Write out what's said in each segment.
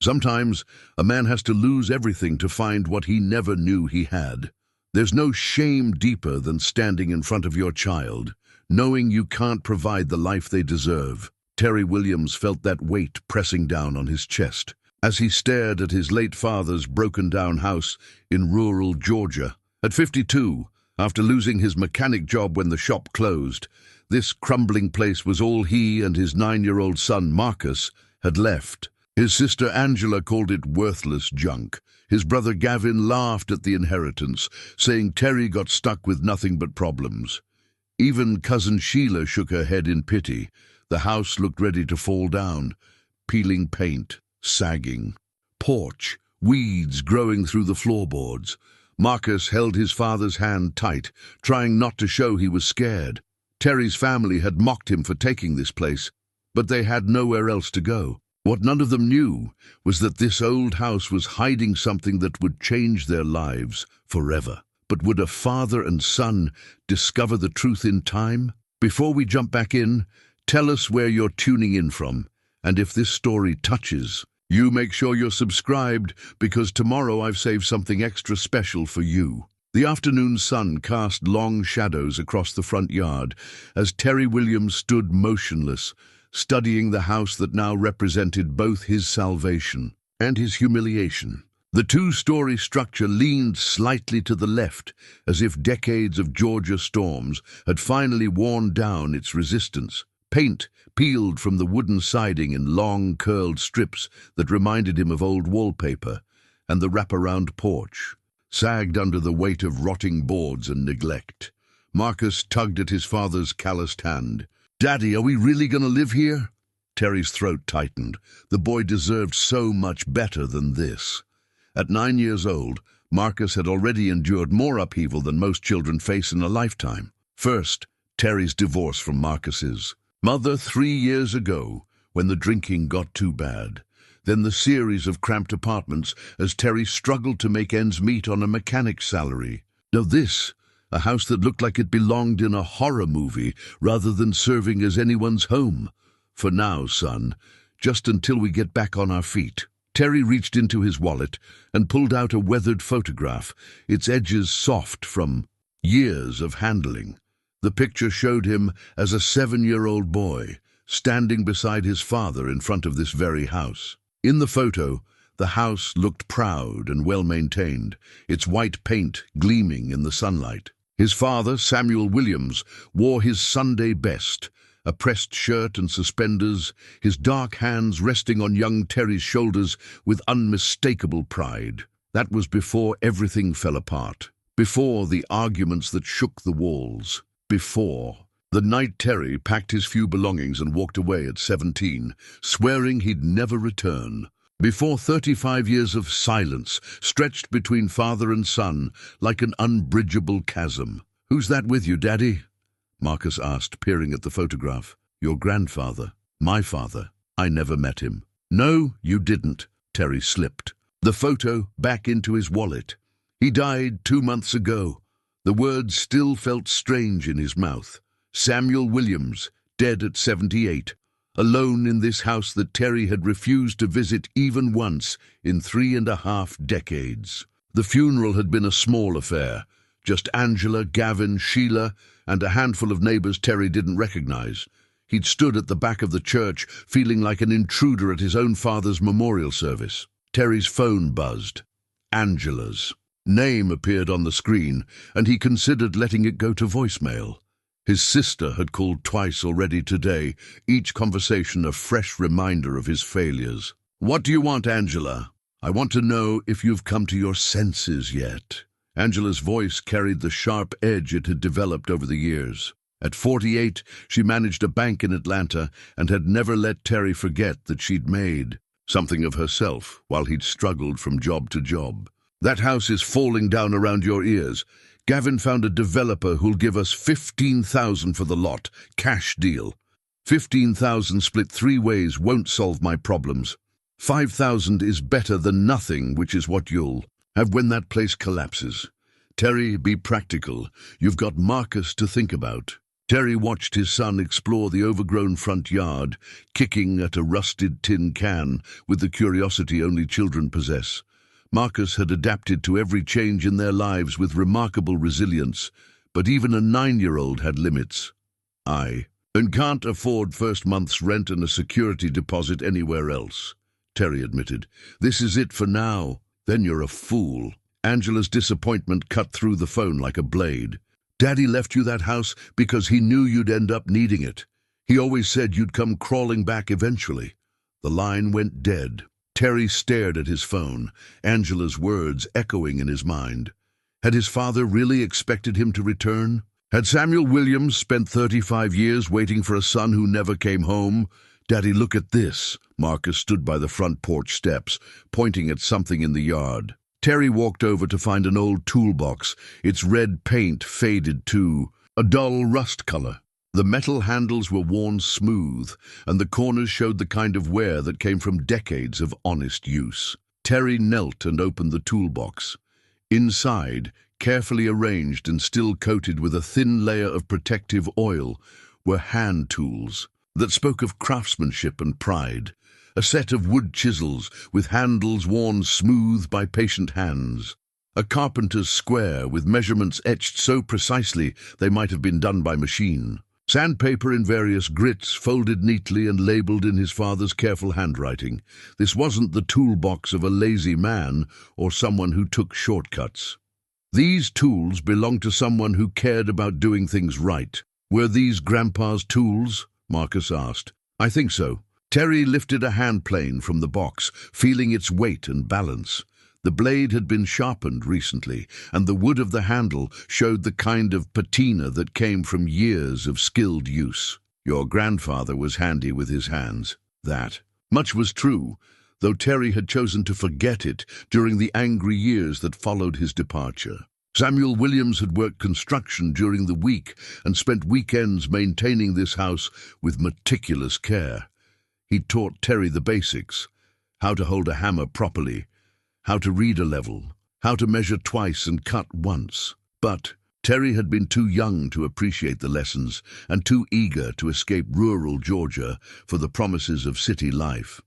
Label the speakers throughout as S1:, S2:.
S1: Sometimes a man has to lose everything to find what he never knew he had. There's no shame deeper than standing in front of your child, knowing you can't provide the life they deserve. Terry Williams felt that weight pressing down on his chest as he stared at his late father's broken-down house in rural Georgia. At 52, after losing his mechanic job when the shop closed, this crumbling place was all he and his 9-year-old son Marcus had left. His sister Angela called it worthless junk. His brother Gavin laughed at the inheritance, saying Terry got stuck with nothing but problems. Even cousin Sheila shook her head in pity. The house looked ready to fall down. Peeling paint, sagging. Porch, weeds growing through the floorboards. Marcus held his father's hand tight, trying not to show he was scared. Terry's family had mocked him for taking this place, but they had nowhere else to go. What none of them knew was that this old house was hiding something that would change their lives forever. But would a father and son discover the truth in time? Before we jump back in, tell us where you're tuning in from, and if this story touches you, make sure you're subscribed, because tomorrow I've saved something extra special for you. The afternoon sun cast long shadows across the front yard as Terry Williams stood motionless, studying the house that now represented both his salvation and his humiliation. The two-story structure leaned slightly to the left, as if decades of Georgia storms had finally worn down its resistance. Paint peeled from the wooden siding in long, curled strips that reminded him of old wallpaper, and the wraparound porch sagged under the weight of rotting boards and neglect. Marcus tugged at his father's calloused hand. "Daddy, are we really going to live here?" Terry's throat tightened. The boy deserved so much better than this. At 9 years old, Marcus had already endured more upheaval than most children face in a lifetime. First, Terry's divorce from Marcus's mother 3 years ago, when the drinking got too bad. Then the series of cramped apartments as Terry struggled to make ends meet on a mechanic's salary. Now this, a house that looked like it belonged in a horror movie rather than serving as anyone's home. For now, son, just until we get back on our feet. Terry reached into his wallet and pulled out a weathered photograph, its edges soft from years of handling. The picture showed him as a 7-year-old boy, standing beside his father in front of this very house. In the photo, the house looked proud and well-maintained, its white paint gleaming in the sunlight. His father, Samuel Williams, wore his Sunday best, a pressed shirt and suspenders, his dark hands resting on young Terry's shoulders with unmistakable pride. That was before everything fell apart, before the arguments that shook the walls, before the night Terry packed his few belongings and walked away at 17, swearing he'd never return. Before 35 years of silence stretched between father and son like an unbridgeable chasm. "Who's that with you, Daddy?" Marcus asked, peering at the photograph. "Your grandfather. My father. I never met him." "No, you didn't." Terry slipped the photo back into his wallet. "He died 2 months ago." The words still felt strange in his mouth. Samuel Williams, dead at 78. Alone in this house that Terry had refused to visit even once in 3.5 decades. The funeral had been a small affair. Just Angela, Gavin, Sheila, and a handful of neighbors Terry didn't recognize. He'd stood at the back of the church, feeling like an intruder at his own father's memorial service. Terry's phone buzzed. Angela's name appeared on the screen, and he considered letting it go to voicemail. His sister had called twice already today, each conversation a fresh reminder of his failures. "What do you want, Angela? I want to know if you've come to your senses yet." Angela's voice carried the sharp edge it had developed over the years. At 48, she managed a bank in Atlanta and had never let Terry forget that she'd made something of herself while he'd struggled from job to job. "That house is falling down around your ears. Gavin found a developer who'll give us $15,000 for the lot, cash deal. $15,000 split 3 ways won't solve my problems. $5,000 is better than nothing, which is what you'll have when that place collapses. Terry, be practical. You've got Marcus to think about." Terry watched his son explore the overgrown front yard, kicking at a rusted tin can with the curiosity only children possess. Marcus had adapted to every change in their lives with remarkable resilience, but even a 9-year-old had limits. And can't afford first month's rent and a security deposit anywhere else, Terry admitted. This is it for now. Then you're a fool. Angela's disappointment cut through the phone like a blade. Daddy left you that house because he knew you'd end up needing it. He always said you'd come crawling back eventually. The line went dead. Terry stared at his phone, Angela's words echoing in his mind. Had his father really expected him to return? Had Samuel Williams spent 35 years waiting for a son who never came home? Daddy, look at this. Marcus stood by the front porch steps, pointing at something in the yard. Terry walked over to find an old toolbox, its red paint faded too, a dull rust color. The metal handles were worn smooth, and the corners showed the kind of wear that came from decades of honest use. Terry knelt and opened the toolbox. Inside, carefully arranged and still coated with a thin layer of protective oil, were hand tools that spoke of craftsmanship and pride. A set of wood chisels with handles worn smooth by patient hands. A carpenter's square with measurements etched so precisely they might have been done by machine. Sandpaper in various grits folded neatly and labeled in his father's careful handwriting. This wasn't the toolbox of a lazy man or someone who took shortcuts. These tools belonged to someone who cared about doing things right. Were these Grandpa's tools? Marcus asked. I think so. Terry lifted a hand plane from the box, feeling its weight and balance. The blade had been sharpened recently, and the wood of the handle showed the kind of patina that came from years of skilled use. Your grandfather was handy with his hands. That. Much was true, though Terry had chosen to forget it during the angry years that followed his departure. Samuel Williams had worked construction during the week and spent weekends maintaining this house with meticulous care. He'd taught Terry the basics: how to hold a hammer properly, how to read a level, how to measure twice and cut once. But Terry had been too young to appreciate the lessons and too eager to escape rural Georgia for the promises of city life.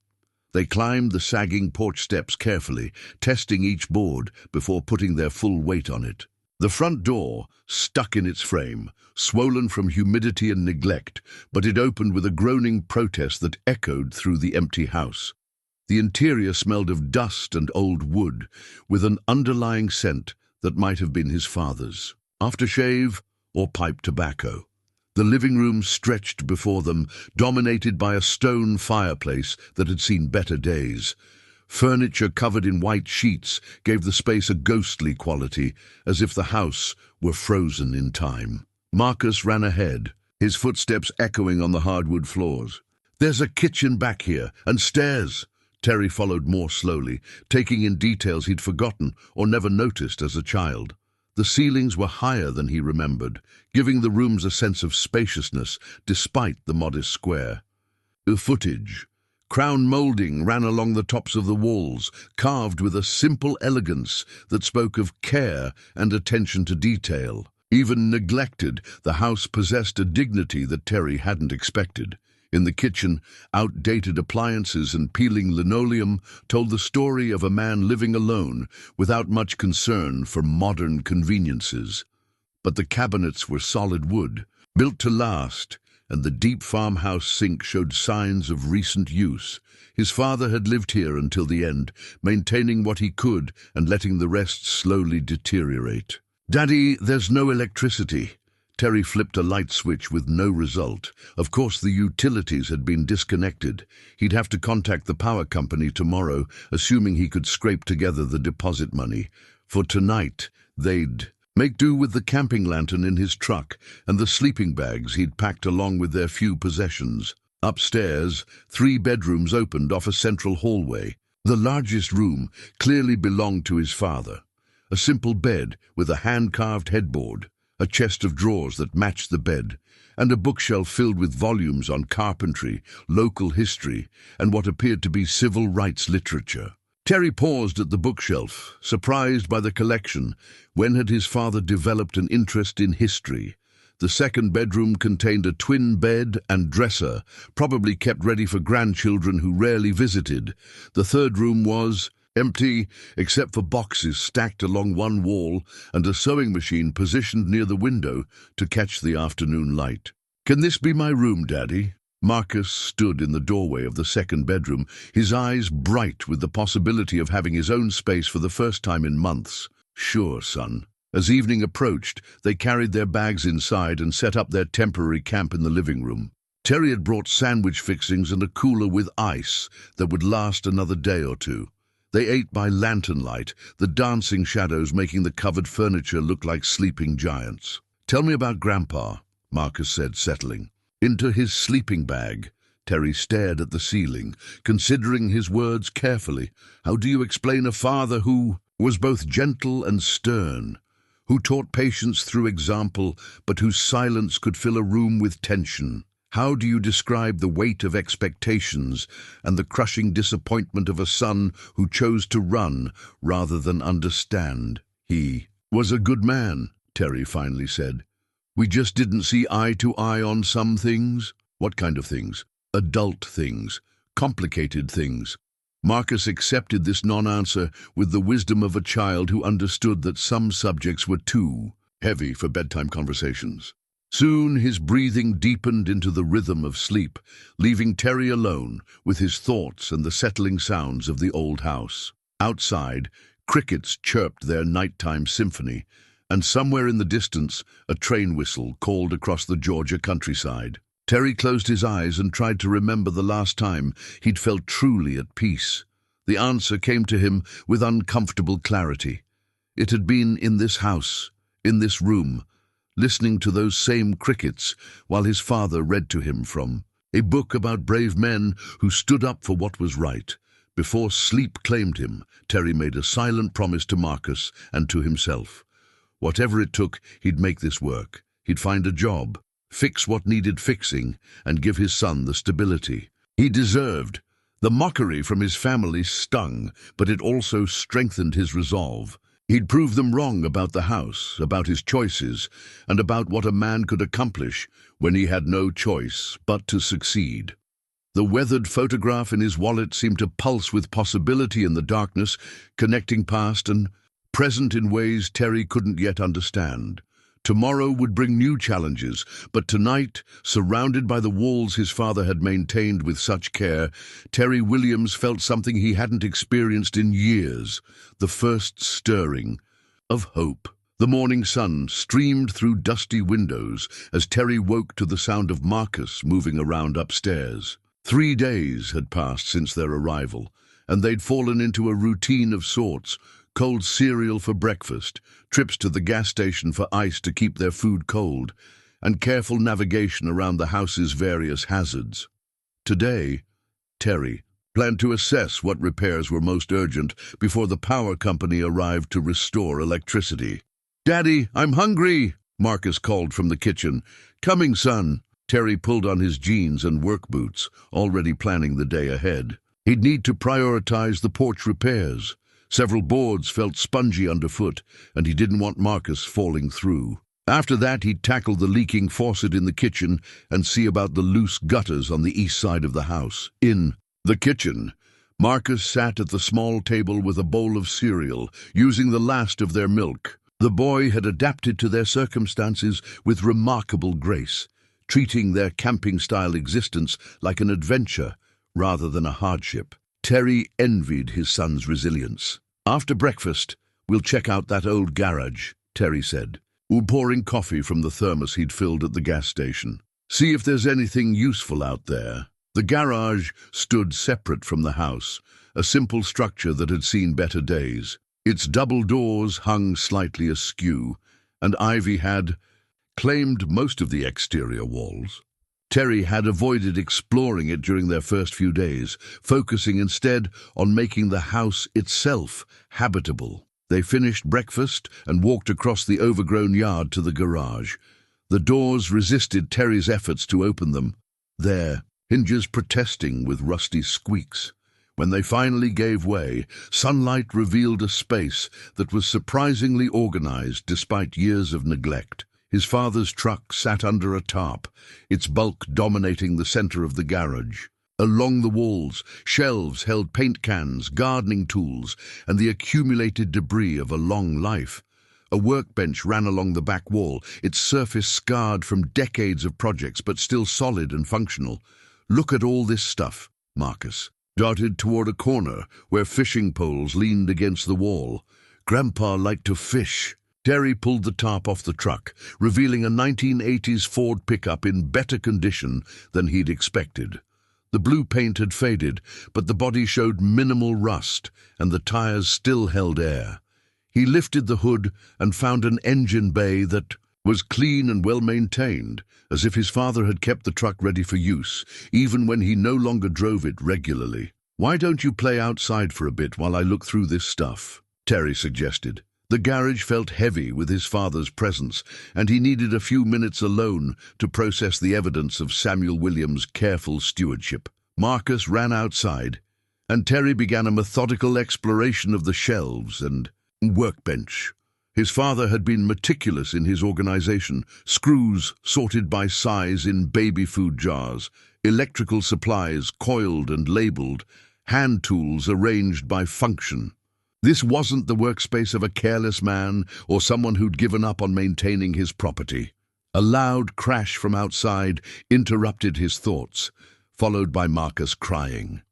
S1: They climbed the sagging porch steps carefully, testing each board before putting their full weight on it. The front door, stuck in its frame, swollen from humidity and neglect, but it opened with a groaning protest that echoed through the empty house. The interior smelled of dust and old wood, with an underlying scent that might have been his father's. Aftershave or pipe tobacco. The living room stretched before them, dominated by a stone fireplace that had seen better days. Furniture covered in white sheets gave the space a ghostly quality, as if the house were frozen in time. Marcus ran ahead, his footsteps echoing on the hardwood floors. There's a kitchen back here, and stairs. Terry followed more slowly, taking in details he'd forgotten or never noticed as a child. The ceilings were higher than he remembered, giving the rooms a sense of spaciousness despite the modest square. The footage. Crown moulding ran along the tops of the walls, carved with a simple elegance that spoke of care and attention to detail. Even neglected, the house possessed a dignity that Terry hadn't expected. In the kitchen, outdated appliances and peeling linoleum told the story of a man living alone without much concern for modern conveniences. But the cabinets were solid wood, built to last, and the deep farmhouse sink showed signs of recent use. His father had lived here until the end, maintaining what he could and letting the rest slowly deteriorate. Daddy, there's no electricity. Terry flipped a light switch with no result. Of course, the utilities had been disconnected. He'd have to contact the power company tomorrow, assuming he could scrape together the deposit money. For tonight, they'd make do with the camping lantern in his truck and the sleeping bags he'd packed along with their few possessions. Upstairs, 3 bedrooms opened off a central hallway. The largest room clearly belonged to his father. A simple bed with a hand-carved headboard, a chest of drawers that matched the bed, and a bookshelf filled with volumes on carpentry, local history, and what appeared to be civil rights literature. Terry paused at the bookshelf, surprised by the collection. When had his father developed an interest in history? The second bedroom contained a twin bed and dresser, probably kept ready for grandchildren who rarely visited. The third room was empty, except for boxes stacked along one wall and a sewing machine positioned near the window to catch the afternoon light. "Can this be my room, Daddy?" Marcus stood in the doorway of the second bedroom, his eyes bright with the possibility of having his own space for the first time in months. "Sure, son." As evening approached, they carried their bags inside and set up their temporary camp in the living room. Terry had brought sandwich fixings and a cooler with ice that would last another day or two. They ate by lantern light, the dancing shadows making the covered furniture look like sleeping giants. "Tell me about Grandpa," Marcus said, settling. Into his sleeping bag, Terry stared at the ceiling, considering his words carefully. How do you explain a father who was both gentle and stern, who taught patience through example, but whose silence could fill a room with tension? How do you describe the weight of expectations and the crushing disappointment of a son who chose to run rather than understand? "He was a good man," Terry finally said. "We just didn't see eye to eye on some things." "What kind of things?" "Adult things, complicated things." Marcus accepted this non-answer with the wisdom of a child who understood that some subjects were too heavy for bedtime conversations. Soon his breathing deepened into the rhythm of sleep, leaving Terry alone with his thoughts and the settling sounds of the old house. Outside, crickets chirped their nighttime symphony, and somewhere in the distance, a train whistle called across the Georgia countryside. Terry closed his eyes and tried to remember the last time he'd felt truly at peace. The answer came to him with uncomfortable clarity. It had been in this house, in this room, listening to those same crickets while his father read to him from a book about brave men who stood up for what was right. Before sleep claimed him, Terry made a silent promise to Marcus and to himself. Whatever it took, he'd make this work. He'd find a job, fix what needed fixing, and give his son the stability he deserved. The mockery from his family stung, but it also strengthened his resolve. He'd prove them wrong about the house, about his choices, and about what a man could accomplish when he had no choice but to succeed. The weathered photograph in his wallet seemed to pulse with possibility in the darkness, connecting past and present in ways Terry couldn't yet understand. Tomorrow would bring new challenges, but tonight, surrounded by the walls his father had maintained with such care, Terry Williams felt something he hadn't experienced in years, the first stirring of hope. The morning sun streamed through dusty windows as Terry woke to the sound of Marcus moving around upstairs. 3 days had passed since their arrival, and they'd fallen into a routine of sorts: cold cereal for breakfast, trips to the gas station for ice to keep their food cold, and careful navigation around the house's various hazards. Today, Terry planned to assess what repairs were most urgent before the power company arrived to restore electricity. "Daddy, I'm hungry," Marcus called from the kitchen. "Coming, son." Terry pulled on his jeans and work boots, already planning the day ahead. He'd need to prioritize the porch repairs. Several boards felt spongy underfoot, and he didn't want Marcus falling through. After that, he'd tackle the leaking faucet in the kitchen and see about the loose gutters on the east side of the house. In the kitchen, Marcus sat at the small table with a bowl of cereal, using the last of their milk. The boy had adapted to their circumstances with remarkable grace, treating their camping-style existence like an adventure rather than a hardship. Terry envied his son's resilience. "After breakfast, we'll check out that old garage," Terry said, pouring coffee from the thermos he'd filled at the gas station. "See if there's anything useful out there." The garage stood separate from the house, a simple structure that had seen better days. Its double doors hung slightly askew, and ivy had claimed most of the exterior walls. Terry had avoided exploring it during their first few days, focusing instead on making the house itself habitable. They finished breakfast and walked across the overgrown yard to the garage. The doors resisted Terry's efforts to open them, their hinges protesting with rusty squeaks. When they finally gave way, sunlight revealed a space that was surprisingly organized despite years of neglect. His father's truck sat under a tarp, its bulk dominating the center of the garage. Along the walls, shelves held paint cans, gardening tools, and the accumulated debris of a long life. A workbench ran along the back wall, its surface scarred from decades of projects, but still solid and functional. "Look at all this stuff," Marcus darted toward a corner where fishing poles leaned against the wall. "Grandpa liked to fish." Terry pulled the tarp off the truck, revealing a 1980s Ford pickup in better condition than he'd expected. The blue paint had faded, but the body showed minimal rust, and the tires still held air. He lifted the hood and found an engine bay that was clean and well-maintained, as if his father had kept the truck ready for use, even when he no longer drove it regularly. "Why don't you play outside for a bit while I look through this stuff?" Terry suggested. The garage felt heavy with his father's presence, and he needed a few minutes alone to process the evidence of Samuel Williams' careful stewardship. Marcus ran outside, and Terry began a methodical exploration of the shelves and workbench. His father had been meticulous in his organization, screws sorted by size in baby food jars, electrical supplies coiled and labeled, hand tools arranged by function. This wasn't the workspace of a careless man or someone who'd given up on maintaining his property. A loud crash from outside interrupted his thoughts, followed by Marcus crying.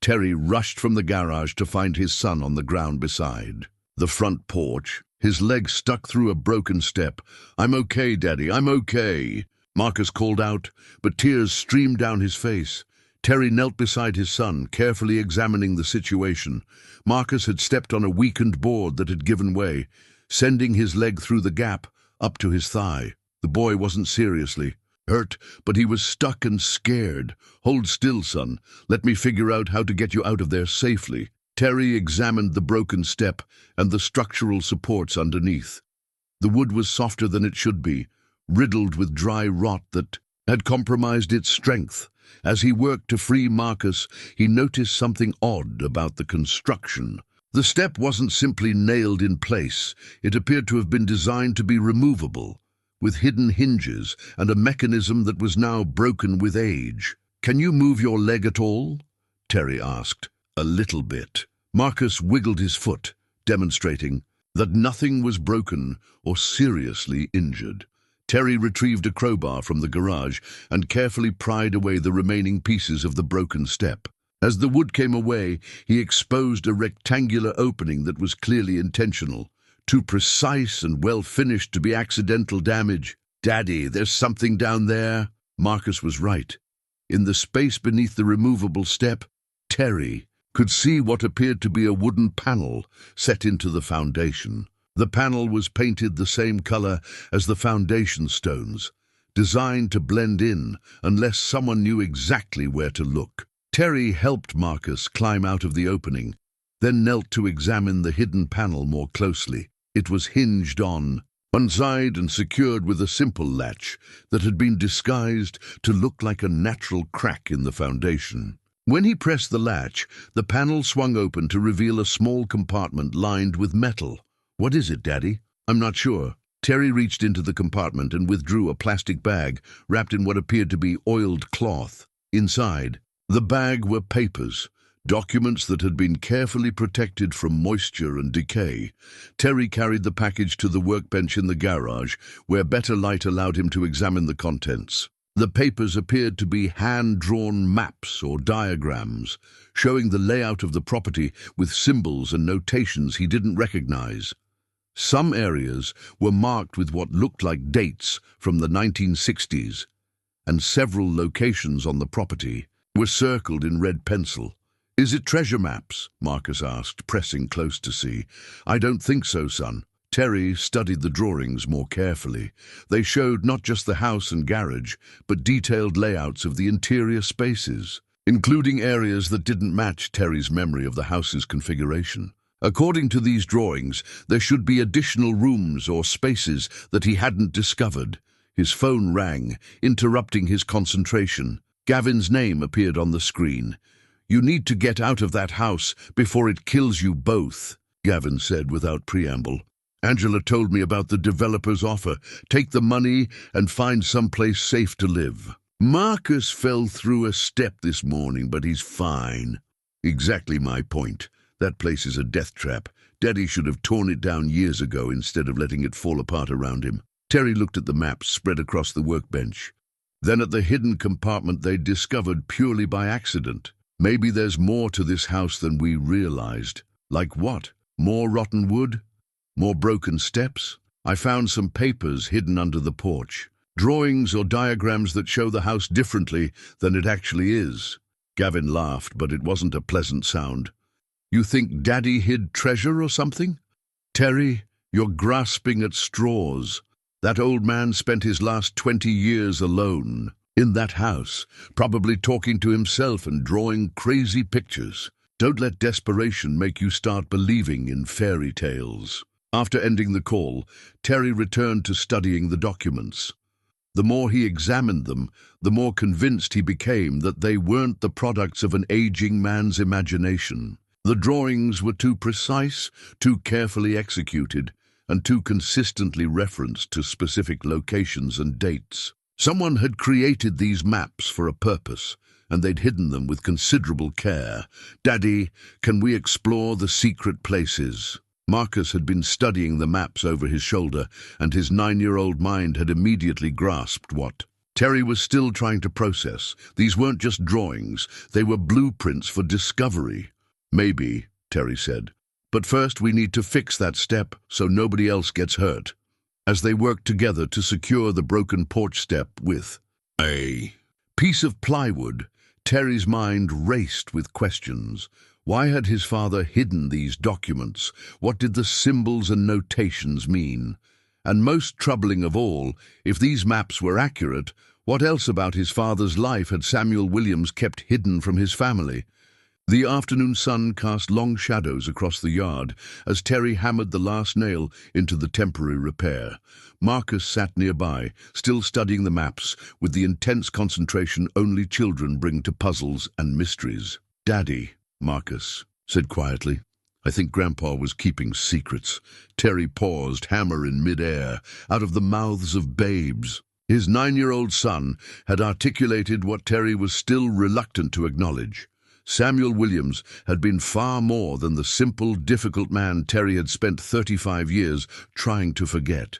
S1: Terry rushed from the garage to find his son on the ground beside the front porch, his leg stuck through a broken step. "I'm okay, Daddy, I'm okay," Marcus called out, but tears streamed down his face. Terry knelt beside his son, carefully examining the situation. Marcus had stepped on a weakened board that had given way, sending his leg through the gap up to his thigh. The boy wasn't seriously hurt, but he was stuck and scared. "Hold still, son. Let me figure out how to get you out of there safely." Terry examined the broken step and the structural supports underneath. The wood was softer than it should be, riddled with dry rot that had compromised its strength. As he worked to free Marcus, he noticed something odd about the construction. The step wasn't simply nailed in place. It appeared to have been designed to be removable, with hidden hinges and a mechanism that was now broken with age. "Can you move your leg at all?" Terry asked. "A little bit." Marcus wiggled his foot, demonstrating that nothing was broken or seriously injured. Terry retrieved a crowbar from the garage and carefully pried away the remaining pieces of the broken step. As the wood came away, he exposed a rectangular opening that was clearly intentional, too precise and well-finished to be accidental damage. "Daddy, there's something down there." Marcus was right. In the space beneath the removable step, Terry could see what appeared to be a wooden panel set into the foundation. The panel was painted the same color as the foundation stones, designed to blend in unless someone knew exactly where to look. Terry helped Marcus climb out of the opening, then knelt to examine the hidden panel more closely. It was hinged on one side and secured with a simple latch that had been disguised to look like a natural crack in the foundation. When he pressed the latch, the panel swung open to reveal a small compartment lined with metal. "What is it, Daddy?" "I'm not sure." Terry reached into the compartment and withdrew a plastic bag wrapped in what appeared to be oiled cloth. Inside the bag were papers, documents that had been carefully protected from moisture and decay. Terry carried the package to the workbench in the garage, where better light allowed him to examine the contents. The papers appeared to be hand-drawn maps or diagrams, showing the layout of the property with symbols and notations he didn't recognize. Some areas were marked with what looked like dates from the 1960s, and several locations on the property were circled in red pencil. "Is it treasure maps?" Marcus asked, pressing close to see. "I don't think so, son." Terry studied the drawings more carefully. They showed not just the house and garage, but detailed layouts of the interior spaces, including areas that didn't match Terry's memory of the house's configuration. According to these drawings, there should be additional rooms or spaces that he hadn't discovered. His phone rang, interrupting his concentration. Gavin's name appeared on the screen. "You need to get out of that house before it kills you both," Gavin said without preamble. Angela told me about the developer's offer. Take the money and find someplace safe to live. Marcus fell through a step this morning, but he's fine. Exactly my point. That place is a death trap. Daddy should have torn it down years ago instead of letting it fall apart around him. Terry looked at the maps spread across the workbench. Then at the hidden compartment they'd discovered purely by accident. Maybe there's more to this house than we realized. Like what? More rotten wood? More broken steps? I found some papers hidden under the porch. Drawings or diagrams that show the house differently than it actually is. Gavin laughed, but it wasn't a pleasant sound. You think Daddy hid treasure or something? Terry, you're grasping at straws. That old man spent his last 20 years alone, in that house, probably talking to himself and drawing crazy pictures. Don't let desperation make you start believing in fairy tales. After ending the call, Terry returned to studying the documents. The more he examined them, the more convinced he became that they weren't the products of an aging man's imagination. The drawings were too precise, too carefully executed, and too consistently referenced to specific locations and dates. Someone had created these maps for a purpose, and they'd hidden them with considerable care. Daddy, can we explore the secret places? Marcus had been studying the maps over his shoulder, and his 9-year-old mind had immediately grasped what Terry was still trying to process. These weren't just drawings, they were blueprints for discovery. Maybe, Terry said. But first we need to fix that step so nobody else gets hurt. As they worked together to secure the broken porch step with a piece of plywood, Terry's mind raced with questions. Why had his father hidden these documents? What did the symbols and notations mean? And most troubling of all, if these maps were accurate, what else about his father's life had Samuel Williams kept hidden from his family? The afternoon sun cast long shadows across the yard as Terry hammered the last nail into the temporary repair. Marcus sat nearby, still studying the maps, with the intense concentration only children bring to puzzles and mysteries. "Daddy," Marcus said quietly. "I think Grandpa was keeping secrets." Terry paused, hammer in mid-air, out of the mouths of babes. His 9-year-old son had articulated what Terry was still reluctant to acknowledge. Samuel Williams had been far more than the simple, difficult man Terry had spent 35 years trying to forget.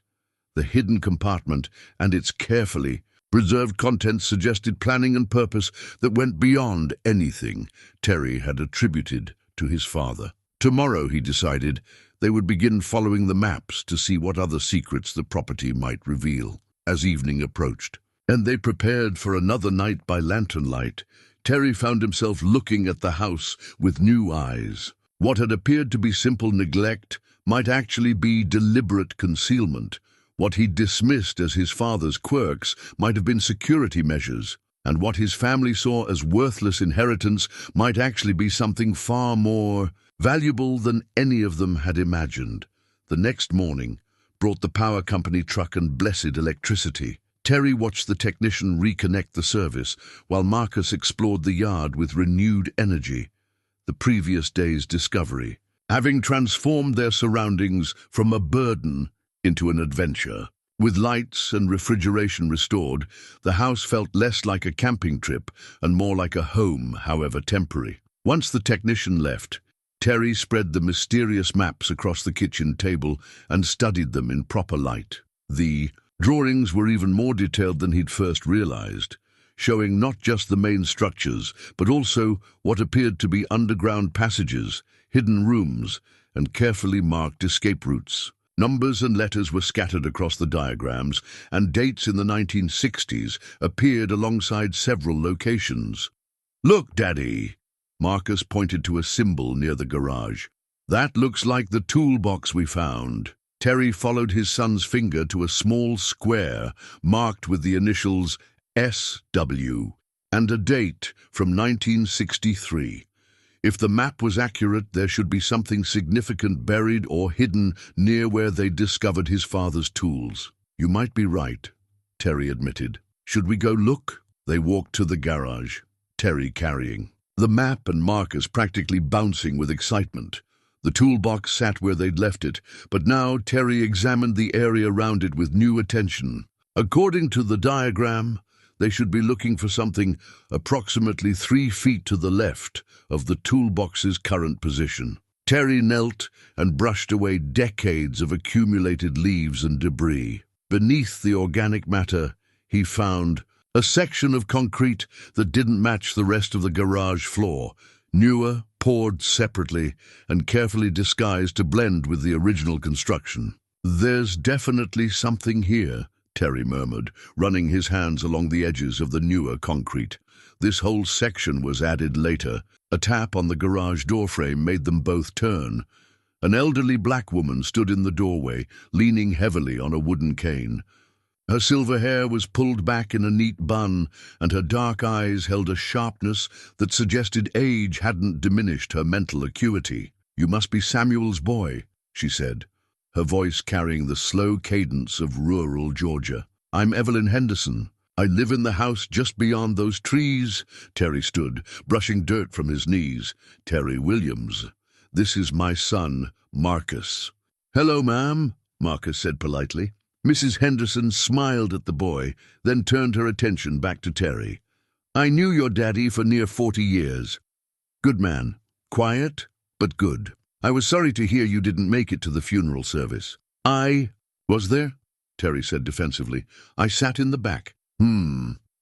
S1: The hidden compartment and its carefully preserved contents suggested planning and purpose that went beyond anything Terry had attributed to his father. Tomorrow, he decided, they would begin following the maps to see what other secrets the property might reveal. As evening approached, and they prepared for another night by lantern light, Terry found himself looking at the house with new eyes. What had appeared to be simple neglect might actually be deliberate concealment. What he dismissed as his father's quirks might have been security measures, and what his family saw as worthless inheritance might actually be something far more valuable than any of them had imagined. The next morning brought the power company truck and blessed electricity. Terry watched the technician reconnect the service, while Marcus explored the yard with renewed energy. The previous day's discovery, having transformed their surroundings from a burden into an adventure. With lights and refrigeration restored, the house felt less like a camping trip and more like a home, however temporary. Once the technician left, Terry spread the mysterious maps across the kitchen table and studied them in proper light. The drawings were even more detailed than he'd first realized, showing not just the main structures, but also what appeared to be underground passages, hidden rooms, and carefully marked escape routes. Numbers and letters were scattered across the diagrams, and dates in the 1960s appeared alongside several locations. "Look, Daddy!" Marcus pointed to a symbol near the garage. "That looks like the toolbox we found." Terry followed his son's finger to a small square marked with the initials SW and a date from 1963. If the map was accurate, there should be something significant buried or hidden near where they discovered his father's tools. "You might be right," Terry admitted. "Should we go look?" They walked to the garage, Terry carrying the map and Marcus practically bouncing with excitement. The toolbox sat where they'd left it, but now Terry examined the area around it with new attention. According to the diagram, they should be looking for something approximately 3 feet to the left of the toolbox's current position. Terry knelt and brushed away decades of accumulated leaves and debris. Beneath the organic matter, he found a section of concrete that didn't match the rest of the garage floor, newer, poured separately, and carefully disguised to blend with the original construction. "There's definitely something here," Terry murmured, running his hands along the edges of the newer concrete. This whole section was added later. A tap on the garage doorframe made them both turn. An elderly black woman stood in the doorway, leaning heavily on a wooden cane. Her silver hair was pulled back in a neat bun, and her dark eyes held a sharpness that suggested age hadn't diminished her mental acuity. "You must be Samuel's boy," she said, her voice carrying the slow cadence of rural Georgia. "I'm Evelyn Henderson. I live in the house just beyond those trees." Terry stood, brushing dirt from his knees. "Terry Williams. This is my son, Marcus." "Hello, ma'am," Marcus said politely. Mrs. Henderson smiled at the boy, then turned her attention back to Terry. "I knew your daddy for near 40 years. Good man. Quiet, but good. I was sorry to hear you didn't make it to the funeral service." Was there?" Terry said defensively. "I sat in the back."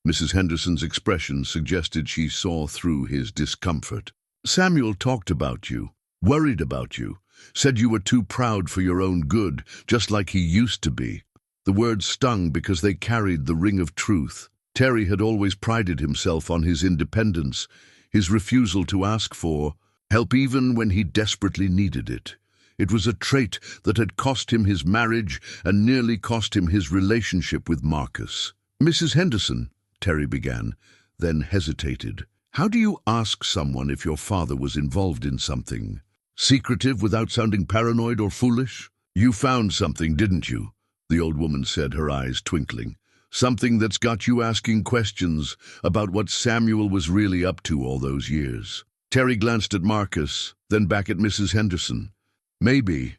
S1: Mrs. Henderson's expression suggested she saw through his discomfort. "Samuel talked about you, worried about you, said you were too proud for your own good, just like he used to be." The words stung because they carried the ring of truth. Terry had always prided himself on his independence, his refusal to ask for help even when he desperately needed it. It was a trait that had cost him his marriage and nearly cost him his relationship with Marcus. "Mrs. Henderson," Terry began, then hesitated. "How do you ask someone if your father was involved in something? Secretive without sounding paranoid or foolish?" "You found something, didn't you?" the old woman said, her eyes twinkling. "Something that's got you asking questions about what Samuel was really up to all those years." Terry glanced at Marcus, then back at Mrs. Henderson. "Maybe.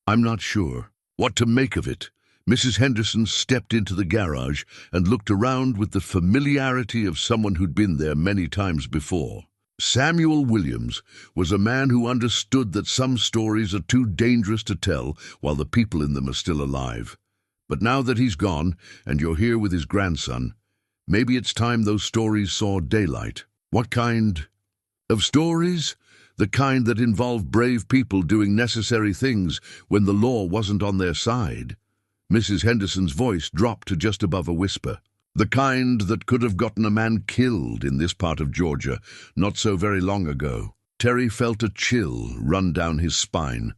S1: I'm not sure what to make of it." Mrs. Henderson stepped into the garage and looked around with the familiarity of someone who'd been there many times before. Samuel Williams was a man who understood that some stories are too dangerous to tell while the people in them are still alive. But now that he's gone, and you're here with his grandson, maybe it's time those stories saw daylight. "What kind of stories?" "The kind that involve brave people doing necessary things when the law wasn't on their side." Mrs. Henderson's voice dropped to just above a whisper. "The kind that could have gotten a man killed in this part of Georgia not so very long ago." Terry felt a chill run down his spine.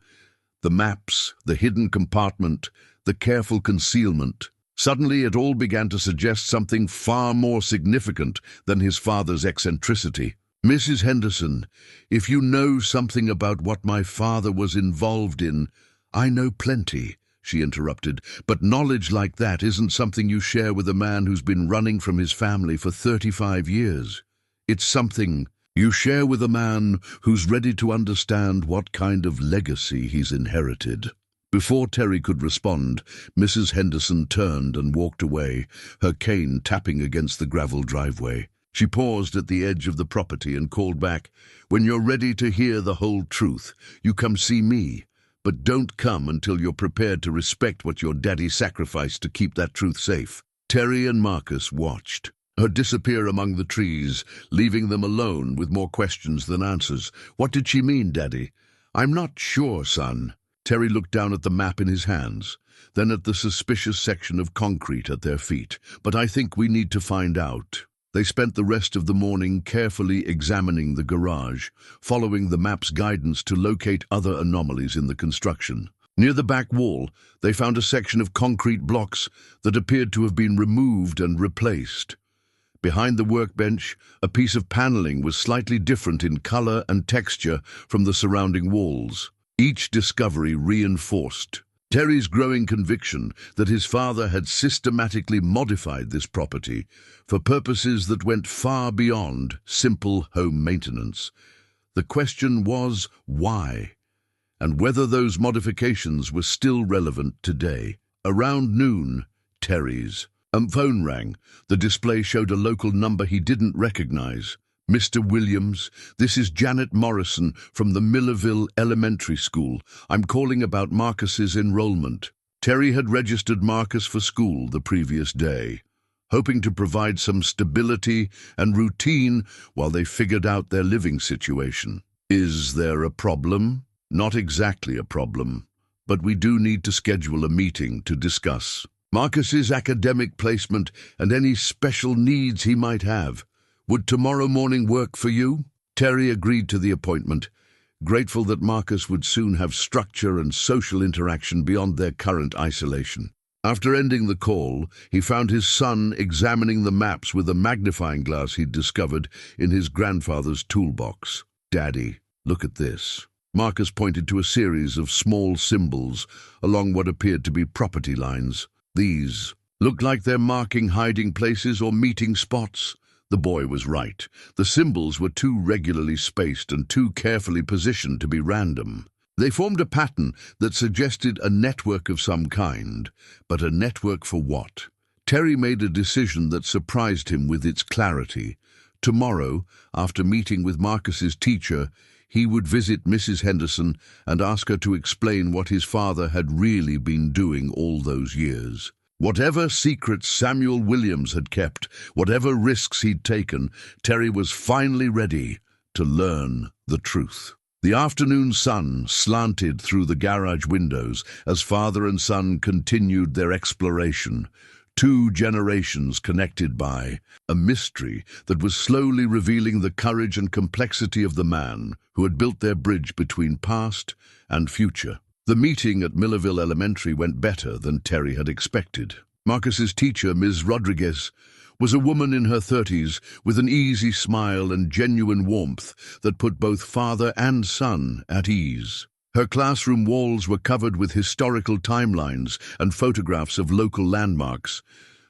S1: The maps, the hidden compartment, the careful concealment. Suddenly it all began to suggest something far more significant than his father's eccentricity. "Mrs. Henderson, if you know something about what my father was involved in—" "I know plenty," she interrupted, "but knowledge like that isn't something you share with a man who's been running from his family for 35 years. It's something you share with a man who's ready to understand what kind of legacy he's inherited." Before Terry could respond, Mrs. Henderson turned and walked away, her cane tapping against the gravel driveway. She paused at the edge of the property and called back, "When you're ready to hear the whole truth, you come see me. But don't come until you're prepared to respect what your daddy sacrificed to keep that truth safe." Terry and Marcus watched her disappear among the trees, leaving them alone with more questions than answers. "What did she mean, Daddy?" "I'm not sure, son." Terry looked down at the map in his hands, then at the suspicious section of concrete at their feet. "But I think we need to find out." They spent the rest of the morning carefully examining the garage, following the map's guidance to locate other anomalies in the construction. Near the back wall, they found a section of concrete blocks that appeared to have been removed and replaced. Behind the workbench, a piece of paneling was slightly different in color and texture from the surrounding walls. Each discovery reinforced Terry's growing conviction that his father had systematically modified this property for purposes that went far beyond simple home maintenance. The question was, why? and whether those modifications were still relevant today. Around noon, Terry's phone rang. The display showed a local number he didn't recognize. "Mr. Williams, this is Janet Morrison from the Millerville Elementary School. I'm calling about Marcus's enrollment." Terry had registered Marcus for school the previous day, hoping to provide some stability and routine while they figured out their living situation. "Is there a problem?" "Not exactly a problem, but we do need to schedule a meeting to discuss Marcus's academic placement and any special needs he might have. Would tomorrow morning work for you?" Terry agreed to the appointment, grateful that Marcus would soon have structure and social interaction beyond their current isolation. After ending the call, he found his son examining the maps with a magnifying glass he'd discovered in his grandfather's toolbox. "Daddy, look at this." Marcus pointed to a series of small symbols along what appeared to be property lines. "These look like they're marking hiding places or meeting spots." The boy was right. The symbols were too regularly spaced and too carefully positioned to be random. They formed a pattern that suggested a network of some kind, but a network for what? Terry made a decision that surprised him with its clarity. Tomorrow, after meeting with Marcus's teacher, he would visit Mrs. Henderson and ask her to explain what his father had really been doing all those years. Whatever secrets Samuel Williams had kept, whatever risks he'd taken, Terry was finally ready to learn the truth. The afternoon sun slanted through the garage windows as father and son continued their exploration. 2 generations connected by a mystery that was slowly revealing the courage and complexity of the man who had built their bridge between past and future. The meeting at Millerville Elementary went better than Terry had expected. Marcus's teacher, Ms. Rodriguez, was a woman in her 30s with an easy smile and genuine warmth that put both father and son at ease. Her classroom walls were covered with historical timelines and photographs of local landmarks,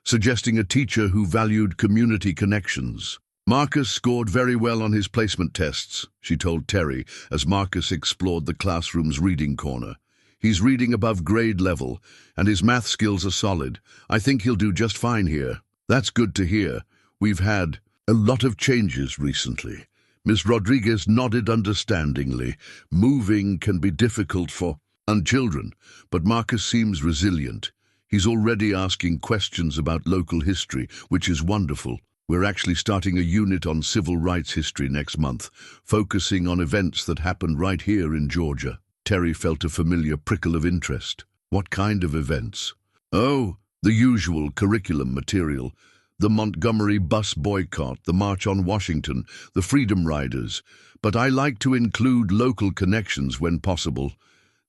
S1: suggesting a teacher who valued community connections. "Marcus scored very well on his placement tests," she told Terry as Marcus explored the classroom's reading corner. "He's reading above grade level, and his math skills are solid. I think he'll do just fine here." "That's good to hear. We've had a lot of changes recently." Ms. Rodriguez nodded understandingly. "Moving can be difficult for children, but Marcus seems resilient. He's already asking questions about local history, which is wonderful. We're actually starting a unit on civil rights history next month, focusing on events that happened right here in Georgia." Terry felt a familiar prickle of interest. "What kind of events?" "Oh, the usual curriculum material. The Montgomery bus boycott, the March on Washington, the Freedom Riders. But I like to include local connections when possible.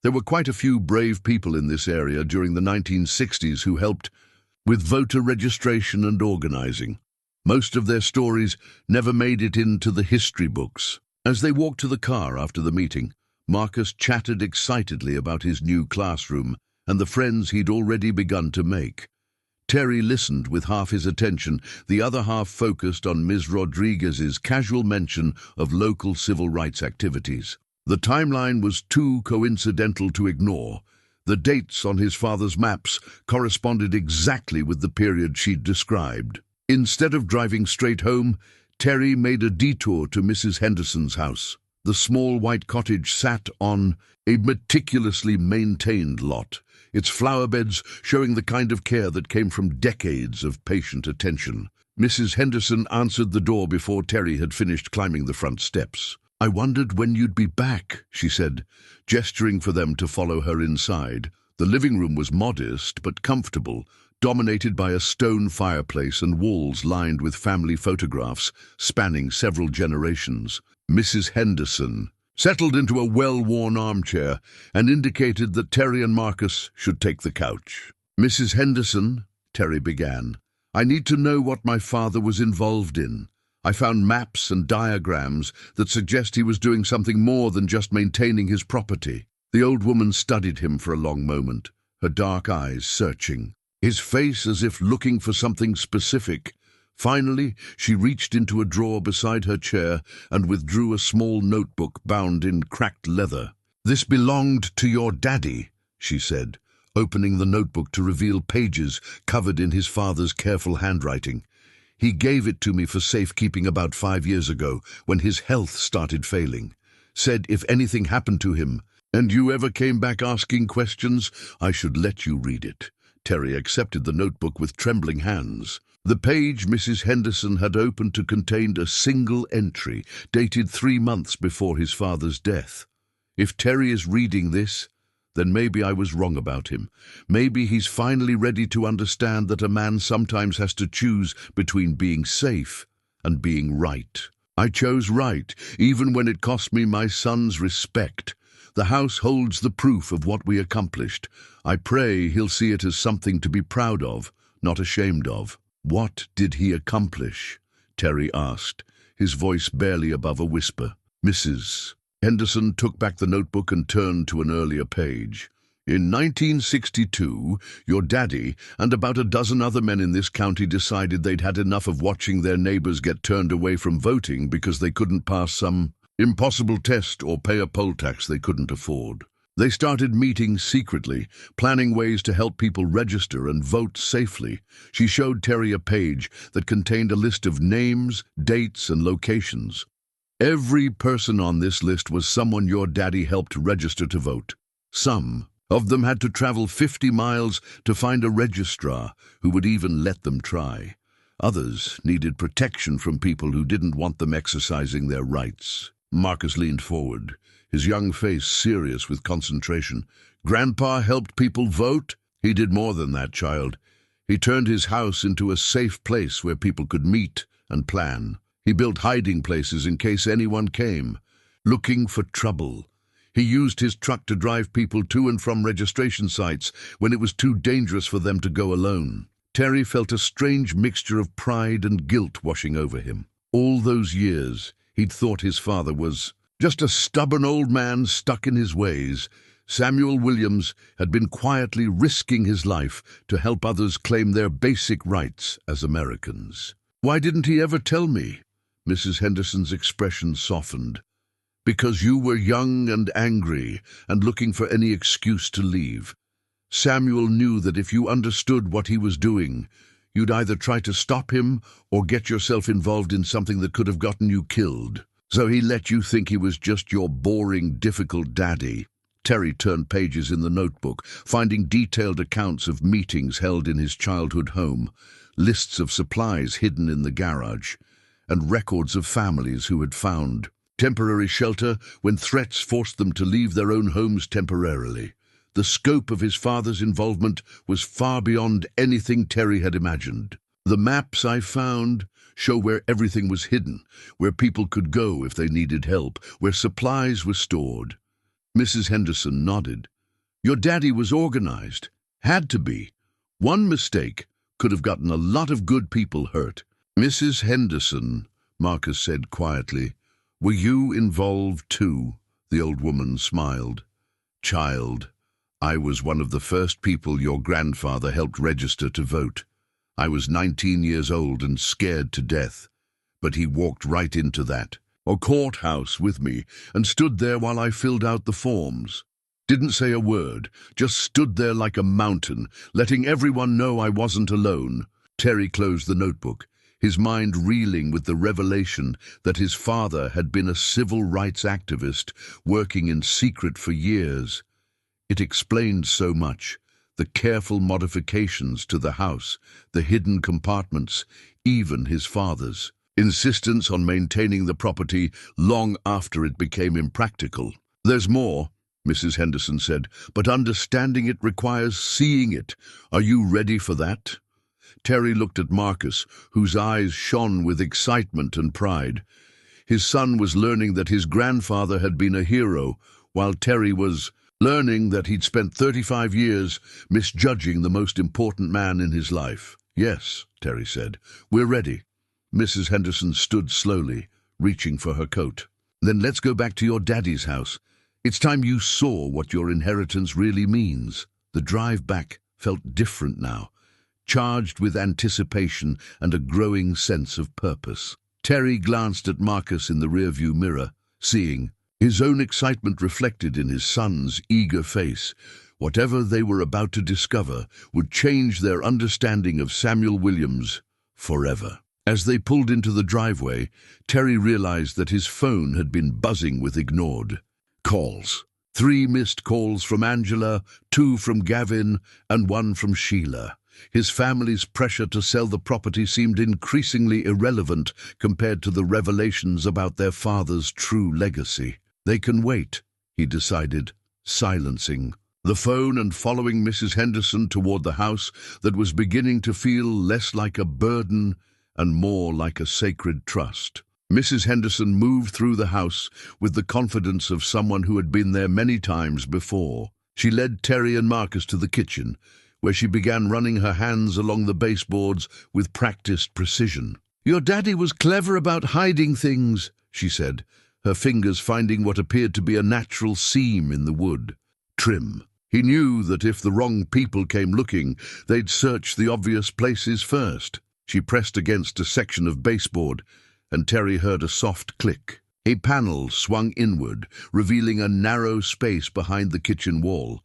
S1: There were quite a few brave people in this area during the 1960s who helped with voter registration and organizing. Most of their stories never made it into the history books." As they walked to the car after the meeting, Marcus chatted excitedly about his new classroom and the friends he'd already begun to make. Terry listened with half his attention, the other half focused on Ms. Rodriguez's casual mention of local civil rights activities. The timeline was too coincidental to ignore. The dates on his father's maps corresponded exactly with the period she'd described. Instead of driving straight home, Terry made a detour to Mrs. Henderson's house. The small white cottage sat on a meticulously maintained lot, its flower beds showing the kind of care that came from decades of patient attention. Mrs. Henderson answered the door before Terry had finished climbing the front steps. "I wondered when you'd be back," she said, gesturing for them to follow her inside. The living room was modest but comfortable, dominated by a stone fireplace and walls lined with family photographs spanning several generations. Mrs. Henderson settled into a well-worn armchair and indicated that Terry and Marcus should take the couch. "Mrs. Henderson," Terry began, "I need to know what my father was involved in. I found maps and diagrams that suggest he was doing something more than just maintaining his property." The old woman studied him for a long moment, her dark eyes searching, his face as if looking for something specific. Finally, she reached into a drawer beside her chair and withdrew a small notebook bound in cracked leather. "This belonged to your daddy," she said, opening the notebook to reveal pages covered in his father's careful handwriting. "He gave it to me for safekeeping about 5 years ago, when his health started failing. Said if anything happened to him, and you ever came back asking questions, I should let you read it." Terry accepted the notebook with trembling hands. The page Mrs. Henderson had opened to contained a single entry, dated 3 months before his father's death. If Terry is reading this, then maybe I was wrong about him. Maybe he's finally ready to understand that a man sometimes has to choose between being safe and being right. I chose right, even when it cost me my son's respect. The house holds the proof of what we accomplished. I pray he'll see it as something to be proud of, not ashamed of. "What did he accomplish?" Terry asked, his voice barely above a whisper. Mrs. Henderson took back the notebook and turned to an earlier page. "In 1962, your daddy and about a dozen other men in this county decided they'd had enough of watching their neighbors get turned away from voting because they couldn't pass some impossible test or pay a poll tax they couldn't afford. They started meeting secretly, planning ways to help people register and vote safely." She showed Terry a page that contained a list of names, dates, and locations. "Every person on this list was someone your daddy helped register to vote. Some of them had to travel 50 miles to find a registrar who would even let them try. Others needed protection from people who didn't want them exercising their rights." Marcus leaned forward, his young face serious with concentration. "Grandpa helped people vote?" "He did more than that, child. He turned his house into a safe place where people could meet and plan. He built hiding places in case anyone came, looking for trouble. He used his truck to drive people to and from registration sites when it was too dangerous for them to go alone." Terry felt a strange mixture of pride and guilt washing over him. All those years, he'd thought his father was just a stubborn old man stuck in his ways. Samuel Williams had been quietly risking his life to help others claim their basic rights as Americans. "Why didn't he ever tell me?" Mrs. Henderson's expression softened. "Because you were young and angry and looking for any excuse to leave. Samuel knew that if you understood what he was doing, you'd either try to stop him or get yourself involved in something that could have gotten you killed. So he let you think he was just your boring, difficult daddy." Terry turned pages in the notebook, finding detailed accounts of meetings held in his childhood home, lists of supplies hidden in the garage, and records of families who had found temporary shelter when threats forced them to leave their own homes temporarily. The scope of his father's involvement was far beyond anything Terry had imagined. "The maps I found show where everything was hidden, where people could go if they needed help, where supplies were stored." Mrs. Henderson nodded. "Your daddy was organized. Had to be. One mistake could have gotten a lot of good people hurt." "Mrs. Henderson," Marcus said quietly, "were you involved too?" The old woman smiled. "Child, I was one of the first people your grandfather helped register to vote. I was 19 years old and scared to death, but he walked right into that courthouse with me and stood there while I filled out the forms. Didn't say a word, just stood there like a mountain, letting everyone know I wasn't alone." Terry closed the notebook, his mind reeling with the revelation that his father had been a civil rights activist working in secret for years. It explained so much: the careful modifications to the house, the hidden compartments, even his father's insistence on maintaining the property long after it became impractical. "There's more," Mrs. Henderson said, "but understanding it requires seeing it. Are you ready for that?" Terry looked at Marcus, whose eyes shone with excitement and pride. His son was learning that his grandfather had been a hero, while Terry was learning that he'd spent 35 years misjudging the most important man in his life. "Yes," Terry said, "we're ready." Mrs. Henderson stood slowly, reaching for her coat. "Then let's go back to your daddy's house. It's time you saw what your inheritance really means." The drive back felt different now, charged with anticipation and a growing sense of purpose. Terry glanced at Marcus in the rearview mirror, seeing his own excitement reflected in his son's eager face. Whatever they were about to discover would change their understanding of Samuel Williams forever. As they pulled into the driveway, Terry realized that his phone had been buzzing with ignored calls. 3 missed calls from Angela, 2 from Gavin, and 1 from Sheila. His family's pressure to sell the property seemed increasingly irrelevant compared to the revelations about their father's true legacy. They can wait, he decided, silencing the phone and following Mrs. Henderson toward the house that was beginning to feel less like a burden and more like a sacred trust. Mrs. Henderson moved through the house with the confidence of someone who had been there many times before. She led Terry and Marcus to the kitchen, where she began running her hands along the baseboards with practiced precision. "Your daddy was clever about hiding things," she said, her fingers finding what appeared to be a natural seam in the wood. Trim. He knew that if the wrong people came looking, they'd search the obvious places first. She pressed against a section of baseboard, and Terry heard a soft click. A panel swung inward, revealing a narrow space behind the kitchen wall.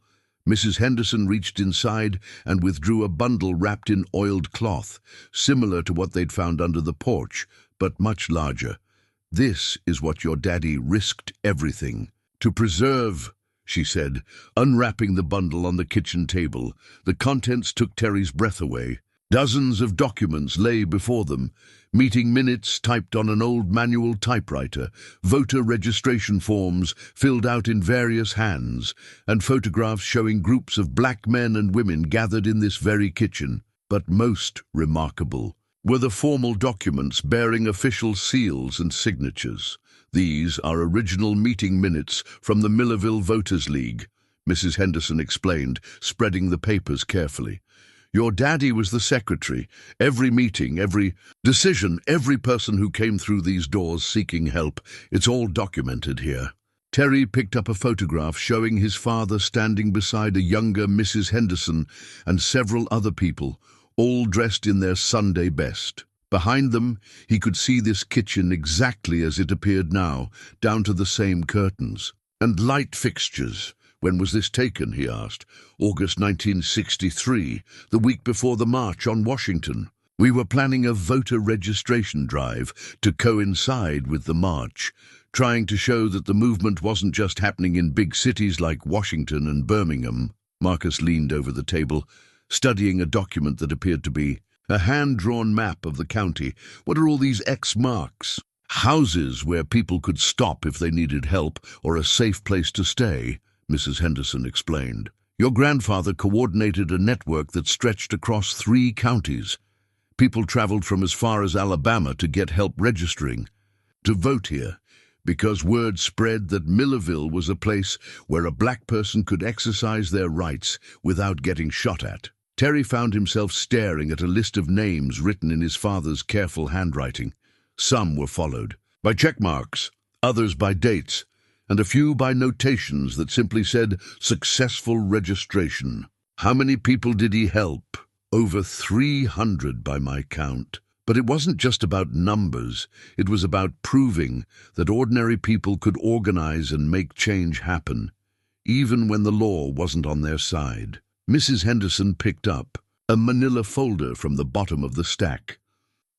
S1: Mrs. Henderson reached inside and withdrew a bundle wrapped in oiled cloth, similar to what they'd found under the porch, but much larger. "This is what your daddy risked everything to preserve," she said, unwrapping the bundle on the kitchen table. The contents took Terry's breath away. Dozens of documents lay before them, meeting minutes typed on an old manual typewriter, voter registration forms filled out in various hands, and photographs showing groups of black men and women gathered in this very kitchen. But most remarkable were the formal documents bearing official seals and signatures. "These are original meeting minutes from the Millerville Voters League," Mrs. Henderson explained, spreading the papers carefully. "Your daddy was the secretary. Every meeting, every decision, every person who came through these doors seeking help, it's all documented here." Terry picked up a photograph showing his father standing beside a younger Mrs. Henderson and several other people, all dressed in their Sunday best. Behind them, he could see this kitchen exactly as it appeared now, down to the same curtains. "And light fixtures. When was this taken?" he asked. "August 1963, the week before the march on Washington. We were planning a voter registration drive to coincide with the march, trying to show that the movement wasn't just happening in big cities like Washington and Birmingham." Marcus leaned over the table, studying a document that appeared to be a hand-drawn map of the county. "What are all these X marks?" "Houses where people could stop if they needed help or a safe place to stay," Mrs. Henderson explained. "Your grandfather coordinated a network that stretched across 3 counties. People traveled from as far as Alabama to get help registering, to vote here, because word spread that Millerville was a place where a black person could exercise their rights without getting shot at." Terry found himself staring at a list of names written in his father's careful handwriting. Some were followed by check marks, others by dates, and a few by notations that simply said, "Successful registration." How many people did he help? Over 300 by my count. But it wasn't just about numbers. It was about proving that ordinary people could organize and make change happen, even when the law wasn't on their side. Mrs. Henderson picked up a manila folder from the bottom of the stack.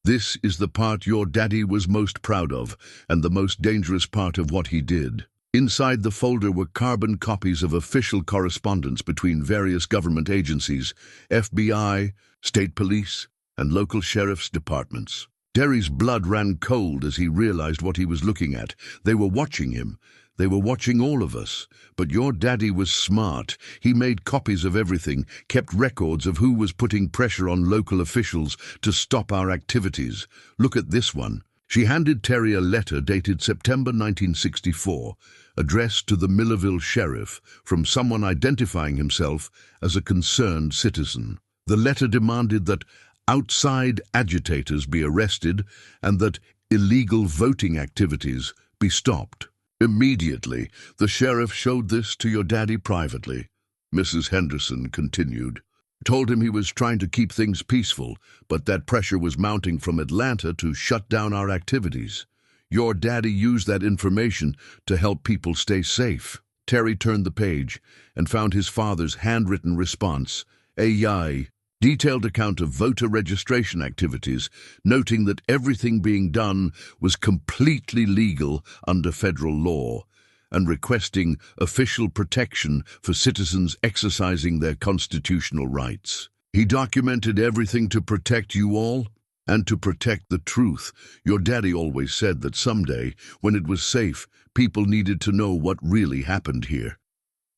S1: "This is the part your daddy was most proud of, and the most dangerous part of what he did." Inside the folder were carbon copies of official correspondence between various government agencies, FBI, state police, and local sheriff's departments. Terry's blood ran cold as he realized what he was looking at. They were watching him. They were watching all of us. But your daddy was smart. He made copies of everything, kept records of who was putting pressure on local officials to stop our activities. "Look at this one." She handed Terry a letter dated September 1964, addressed to the Millerville sheriff from someone identifying himself as a concerned citizen. The letter demanded that outside agitators be arrested and that illegal voting activities be stopped. "Immediately, the sheriff showed this to your daddy privately," Mrs. Henderson continued. "Told him he was trying to keep things peaceful, but that pressure was mounting from Atlanta to shut down our activities. Your daddy used that information to help people stay safe. Terry turned the page and found his father's handwritten response, a detailed account of voter registration activities, noting that everything being done was completely legal under federal law, and requesting official protection for citizens exercising their constitutional rights. He documented everything to protect you all and to protect the truth. Your daddy always said that someday, when it was safe, people needed to know what really happened here.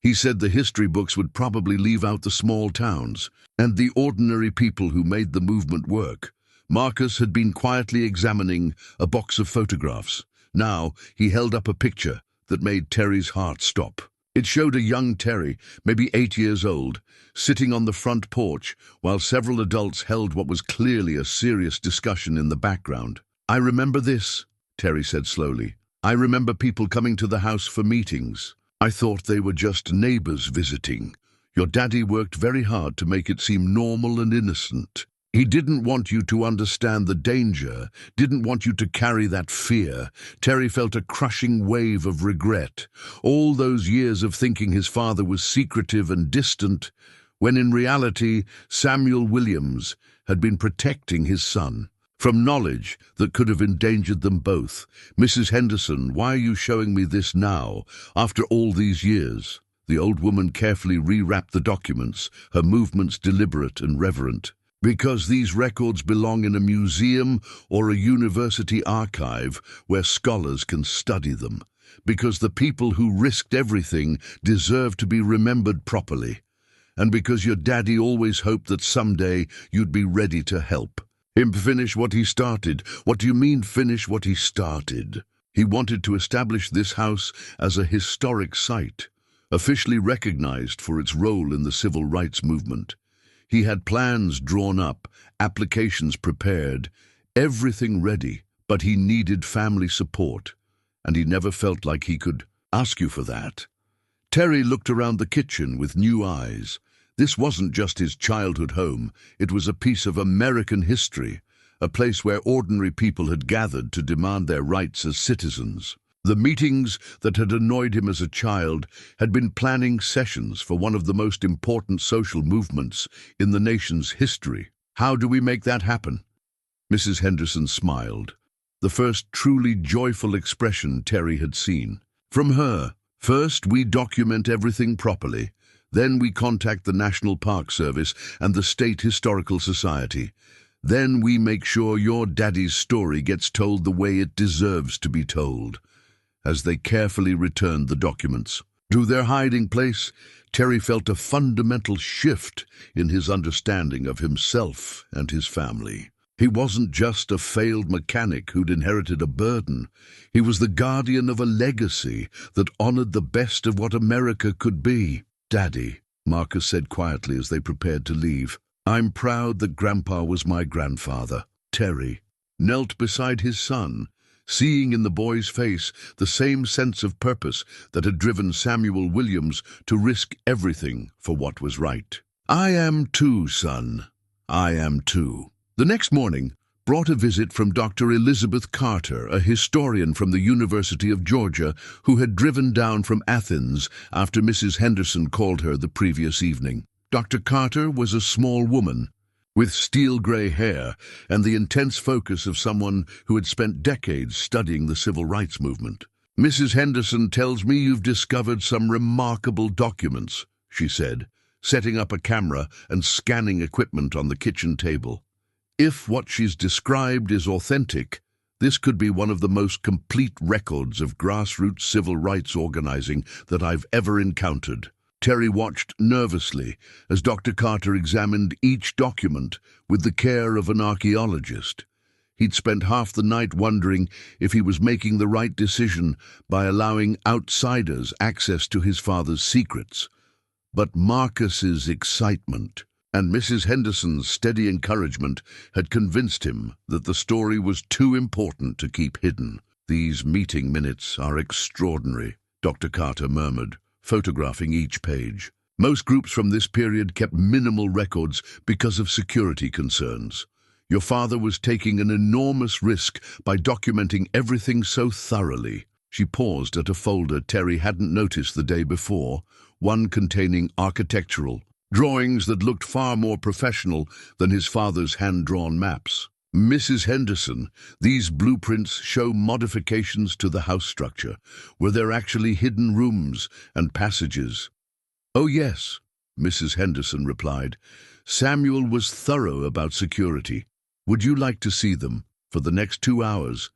S1: He said the history books would probably leave out the small towns and the ordinary people who made the movement work. Marcus had been quietly examining a box of photographs. Now he held up a picture that made Terry's heart stop. It showed a young Terry, maybe 8 years old, sitting on the front porch while several adults held what was clearly a serious discussion in the background. "I remember this," Terry said slowly. "I remember people coming to the house for meetings. I thought they were just neighbors visiting. Your daddy worked very hard to make it seem normal and innocent. He didn't want you to understand the danger, didn't want you to carry that fear." Terry felt a crushing wave of regret. All those years of thinking his father was secretive and distant, when in reality Samuel Williams had been protecting his son from knowledge that could have endangered them both. "Mrs. Henderson, why are you showing me this now, after all these years?" The old woman carefully rewrapped the documents, her movements deliberate and reverent. "Because these records belong in a museum or a university archive where scholars can study them. Because the people who risked everything deserve to be remembered properly. And because your daddy always hoped that someday you'd be ready to help him finish what he started." "What do you mean, finish what he started?" "He wanted to establish this house as a historic site, officially recognized for its role in the civil rights movement. He had plans drawn up, applications prepared, everything ready, but he needed family support, and he never felt like he could ask you for that." Terry looked around the kitchen with new eyes. This wasn't just his childhood home, it was a piece of American history, a place where ordinary people had gathered to demand their rights as citizens. The meetings that had annoyed him as a child had been planning sessions for one of the most important social movements in the nation's history. "How do we make that happen?" Mrs. Henderson smiled, the first truly joyful expression Terry had seen. From her, "First, we document everything properly. Then we contact the National Park Service and the State Historical Society. Then we make sure your daddy's story gets told the way it deserves to be told." As they carefully returned the documents to their hiding place, Terry felt a fundamental shift in his understanding of himself and his family. He wasn't just a failed mechanic who'd inherited a burden. He was the guardian of a legacy that honored the best of what America could be. "Daddy," Marcus said quietly as they prepared to leave, "I'm proud that Grandpa was my grandfather." Terry knelt beside his son, seeing in the boy's face the same sense of purpose that had driven Samuel Williams to risk everything for what was right. "I am too, son. I am too." The next morning brought a visit from Dr. Elizabeth Carter, a historian from the University of Georgia, who had driven down from Athens after Mrs. Henderson called her the previous evening. Dr. Carter was a small woman with steel-gray hair and the intense focus of someone who had spent decades studying the civil rights movement. "Mrs. Henderson tells me you've discovered some remarkable documents," she said, setting up a camera and scanning equipment on the kitchen table. "If what she's described is authentic, this could be one of the most complete records of grassroots civil rights organizing that I've ever encountered." Terry watched nervously as Dr. Carter examined each document with the care of an archaeologist. He'd spent half the night wondering if he was making the right decision by allowing outsiders access to his father's secrets. But Marcus's excitement and Mrs. Henderson's steady encouragement had convinced him that the story was too important to keep hidden. "These meeting minutes are extraordinary," Dr. Carter murmured, photographing each page. "Most groups from this period kept minimal records because of security concerns. Your father was taking an enormous risk by documenting everything so thoroughly. She paused at a folder Terry hadn't noticed the day before, one containing architectural drawings that looked far more professional than his father's hand-drawn maps. Mrs. Henderson, these blueprints show modifications to the house structure. Were there actually hidden rooms and passages? Oh yes, Mrs. Henderson replied. Samuel was thorough about security. Would you like to see them? For the next 2 hours,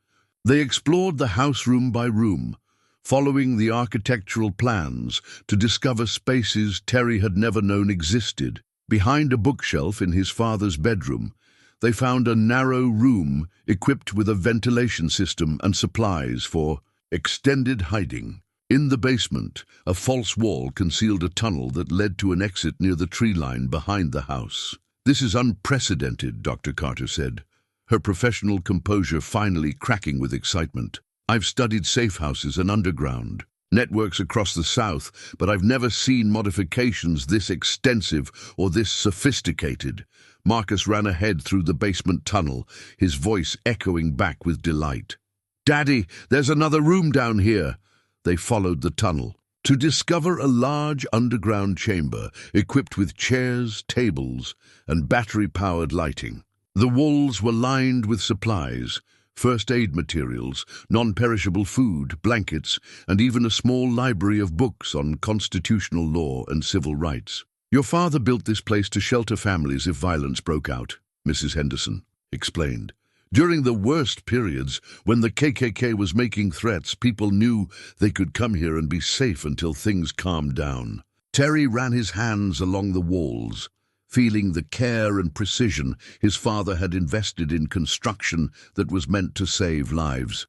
S1: they explored the house room by room, following the architectural plans to discover spaces Terry had never known existed. Behind a bookshelf in his father's bedroom, they found a narrow room equipped with a ventilation system and supplies for extended hiding. In the basement, a false wall concealed a tunnel that led to an exit near the tree line behind the house. This is unprecedented, Dr. Carter said, her professional composure finally cracking with excitement. I've studied safe houses and underground networks across the South, but I've never seen modifications this extensive or this sophisticated. Marcus ran ahead through the basement tunnel, his voice echoing back with delight. Daddy, there's another room down here. They followed the tunnel to discover a large underground chamber equipped with chairs, tables, and battery-powered lighting. The walls were lined with supplies, first aid materials, non-perishable food, blankets, and even a small library of books on constitutional law and civil rights. Your father built this place to shelter families if violence broke out, Mrs. Henderson explained. During the worst periods, when the KKK was making threats, people knew they could come here and be safe until things calmed down. Terry ran his hands along the walls, feeling the care and precision his father had invested in construction that was meant to save lives.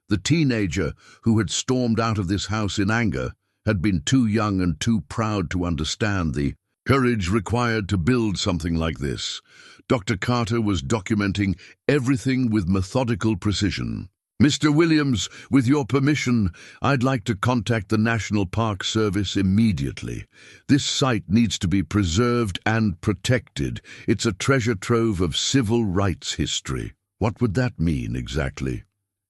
S1: The teenager who had stormed out of this house in anger had been too young and too proud to understand the courage required to build something like this. Dr. Carter was documenting everything with methodical precision. Mr. Williams, with your permission, I'd like to contact the National Park Service immediately. This site needs to be preserved and protected. It's a treasure trove of civil rights history. What would that mean exactly?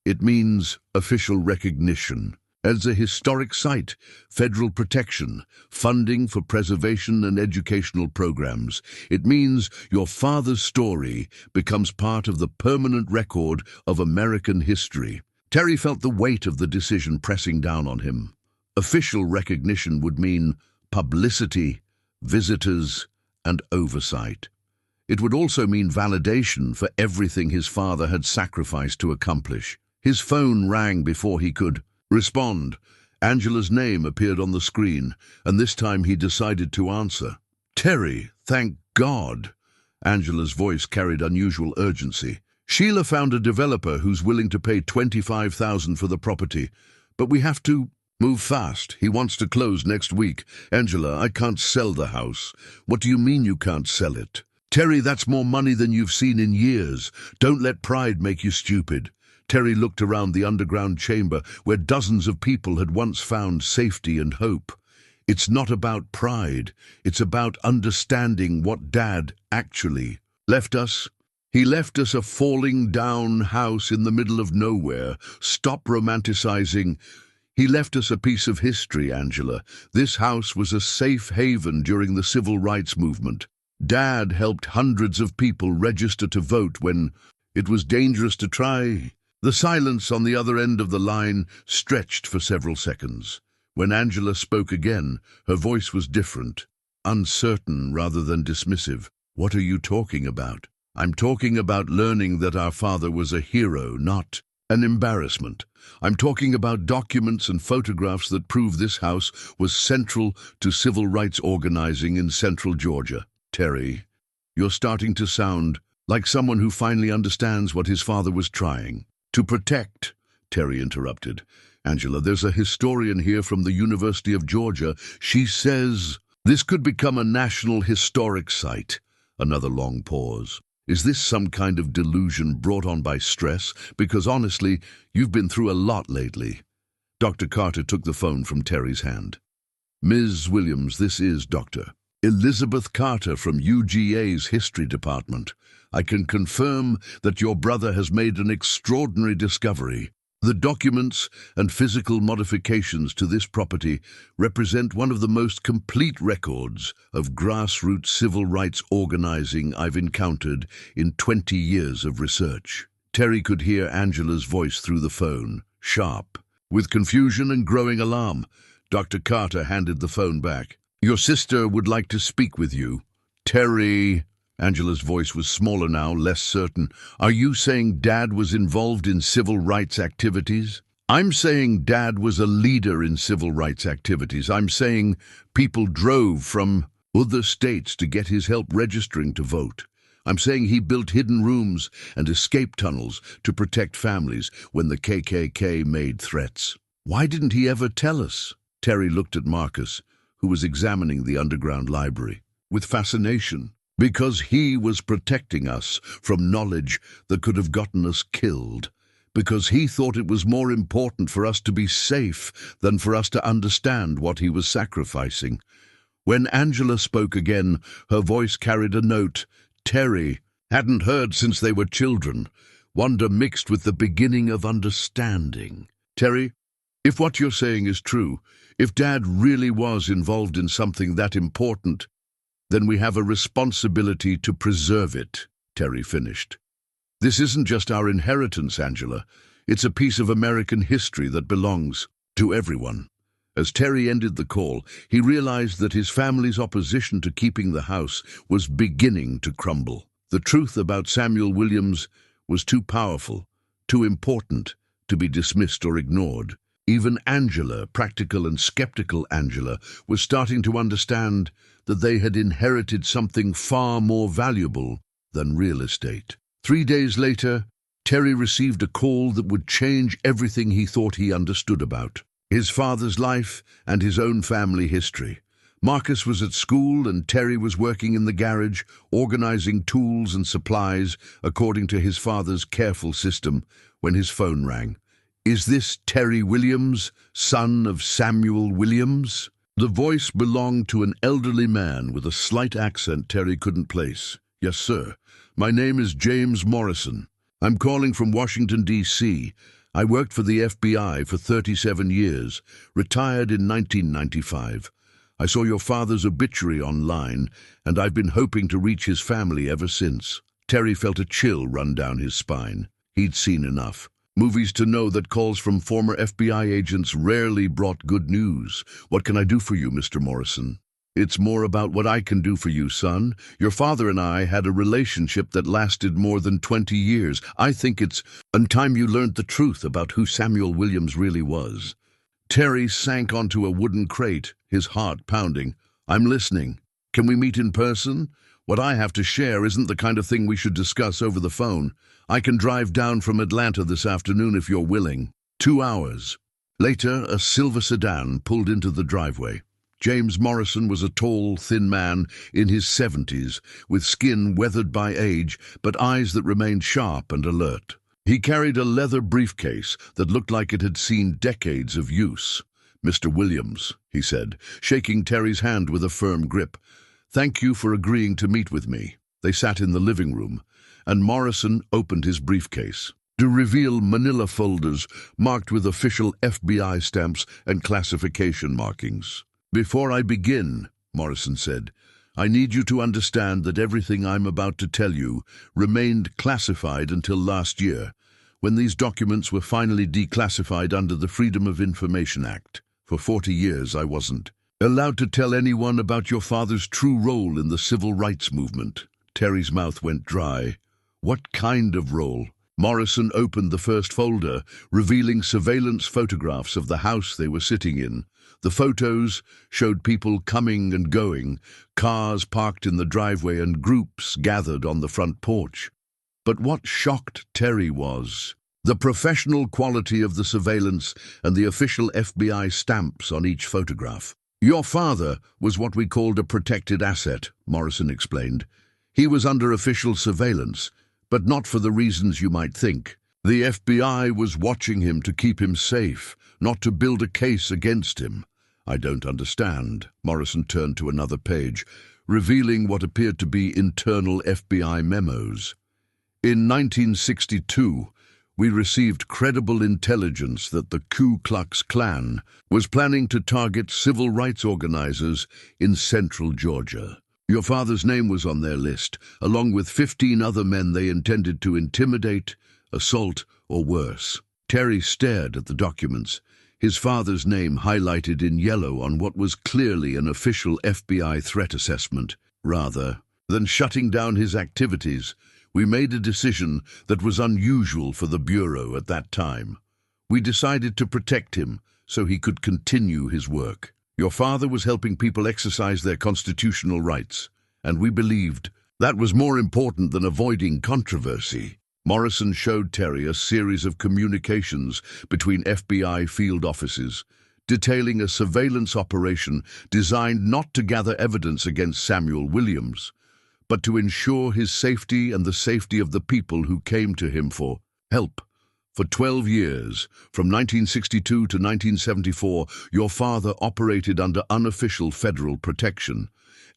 S1: It means official recognition. As a historic site, federal protection, funding for preservation and educational programs. It means your father's story becomes part of the permanent record of American history. Terry felt the weight of the decision pressing down on him. Official recognition would mean publicity, visitors, and oversight. It would also mean validation for everything his father had sacrificed to accomplish. His phone rang before he could respond. Angela's name appeared on the screen, and this time he decided to answer. Terry, thank God. Angela's voice carried unusual urgency. Sheila found a developer who's willing to pay $25,000 for the property, but we have to move fast. He wants to close next week. Angela, I can't sell the house. What do you mean you can't sell it? Terry, that's more money than you've seen in years. Don't let pride make you stupid. Terry looked around the underground chamber where dozens of people had once found safety and hope. It's not about pride. It's about understanding what Dad actually left us. He left us a falling down house in the middle of nowhere. Stop romanticizing. He left us a piece of history, Angela. This house was a safe haven during the civil rights movement. Dad helped hundreds of people register to vote when it was dangerous to try. The silence on the other end of the line stretched for several seconds. When Angela spoke again, her voice was different, uncertain rather than dismissive. What are you talking about? I'm talking about learning that our father was a hero, not an embarrassment. I'm talking about documents and photographs that prove this house was central to civil rights organizing in central Georgia. Terry, you're starting to sound like someone who finally understands what his father was trying to protect, Terry interrupted. Angela, there's a historian here from the University of Georgia. She says this could become a national historic site. Another long pause. Is this some kind of delusion brought on by stress? Because honestly, you've been through a lot lately. Dr. Carter took the phone from Terry's hand. Ms. Williams, this is Dr. Elizabeth Carter from UGA's History Department. I can confirm that your brother has made an extraordinary discovery. The documents and physical modifications to this property represent one of the most complete records of grassroots civil rights organizing I've encountered in 20 years of research. Terry could hear Angela's voice through the phone, sharp. With confusion and growing alarm, Dr. Carter handed the phone back. Your sister would like to speak with you. Terry... Angela's voice was smaller now, less certain. Are you saying Dad was involved in civil rights activities? I'm saying Dad was a leader in civil rights activities. I'm saying people drove from other states to get his help registering to vote. I'm saying he built hidden rooms and escape tunnels to protect families when the KKK made threats. Why didn't he ever tell us? Terry looked at Marcus, who was examining the underground library, with fascination. Because he was protecting us from knowledge that could have gotten us killed. Because he thought it was more important for us to be safe than for us to understand what he was sacrificing. When Angela spoke again, her voice carried a note. Terry hadn't heard since they were children. Wonder mixed with the beginning of understanding. Terry, if what you're saying is true, if Dad really was involved in something that important, then we have a responsibility to preserve it, Terry finished. This isn't just our inheritance, Angela. It's a piece of American history that belongs to everyone. As Terry ended the call, he realized that his family's opposition to keeping the house was beginning to crumble. The truth about Samuel Williams was too powerful, too important to be dismissed or ignored. Even Angela, practical and skeptical Angela, was starting to understand that they had inherited something far more valuable than real estate. 3 days later, Terry received a call that would change everything he thought he understood about his father's life and his own family history. Marcus was at school and Terry was working in the garage, organizing tools and supplies according to his father's careful system when his phone rang. Is this Terry Williams, son of Samuel Williams? The voice belonged to an elderly man with a slight accent Terry couldn't place. Yes, sir. My name is James Morrison. I'm calling from Washington, D.C. I worked for the FBI for 37 years, retired in 1995. I saw your father's obituary online, and I've been hoping to reach his family ever since. Terry felt a chill run down his spine. He'd seen enough. Movies to know that calls from former FBI agents rarely brought good news. What can I do for you, Mr. Morrison? It's more about what I can do for you, son. Your father and I had a relationship that lasted more than 20 years. I think it's time you learned the truth about who Samuel Williams really was. Terry sank onto a wooden crate, his heart pounding. I'm listening. Can we meet in person? What I have to share isn't the kind of thing we should discuss over the phone. I can drive down from Atlanta this afternoon if you're willing. 2 hours. Later, a silver sedan pulled into the driveway. James Morrison was a tall, thin man in his 70s, with skin weathered by age, but eyes that remained sharp and alert. He carried a leather briefcase that looked like it had seen decades of use. Mr. Williams, he said, shaking Terry's hand with a firm grip. Thank you for agreeing to meet with me. They sat in the living room, and Morrison opened his briefcase to reveal manila folders marked with official FBI stamps and classification markings. Before I begin, Morrison said, I need you to understand that everything I'm about to tell you remained classified until last year, when these documents were finally declassified under the Freedom of Information Act. For 40 years I wasn't allowed to tell anyone about your father's true role in the civil rights movement. Terry's mouth went dry. What kind of role? Morrison opened the first folder, revealing surveillance photographs of the house they were sitting in. The photos showed people coming and going, cars parked in the driveway and groups gathered on the front porch. But what shocked Terry was the professional quality of the surveillance and the official FBI stamps on each photograph. Your father was what we called a protected asset, Morrison explained. He was under official surveillance, but not for the reasons you might think. The FBI was watching him to keep him safe, not to build a case against him. I don't understand. Morrison turned to another page. revealing what appeared to be internal FBI memos. In 1962, we received credible intelligence that the Ku Klux Klan was planning to target civil rights organizers in central Georgia. Your father's name was on their list, along with 15 other men they intended to intimidate, assault, or worse. Terry stared at the documents, his father's name highlighted in yellow on what was clearly an official FBI threat assessment. Rather than shutting down his activities, we made a decision that was unusual for the Bureau at that time. We decided to protect him so he could continue his work. Your father was helping people exercise their constitutional rights, and we believed that was more important than avoiding controversy. Morrison showed Terry a series of communications between FBI field offices, detailing a surveillance operation designed not to gather evidence against Samuel Williams, but to ensure his safety and the safety of the people who came to him for help. For 12 years, from 1962 to 1974, your father operated under unofficial federal protection.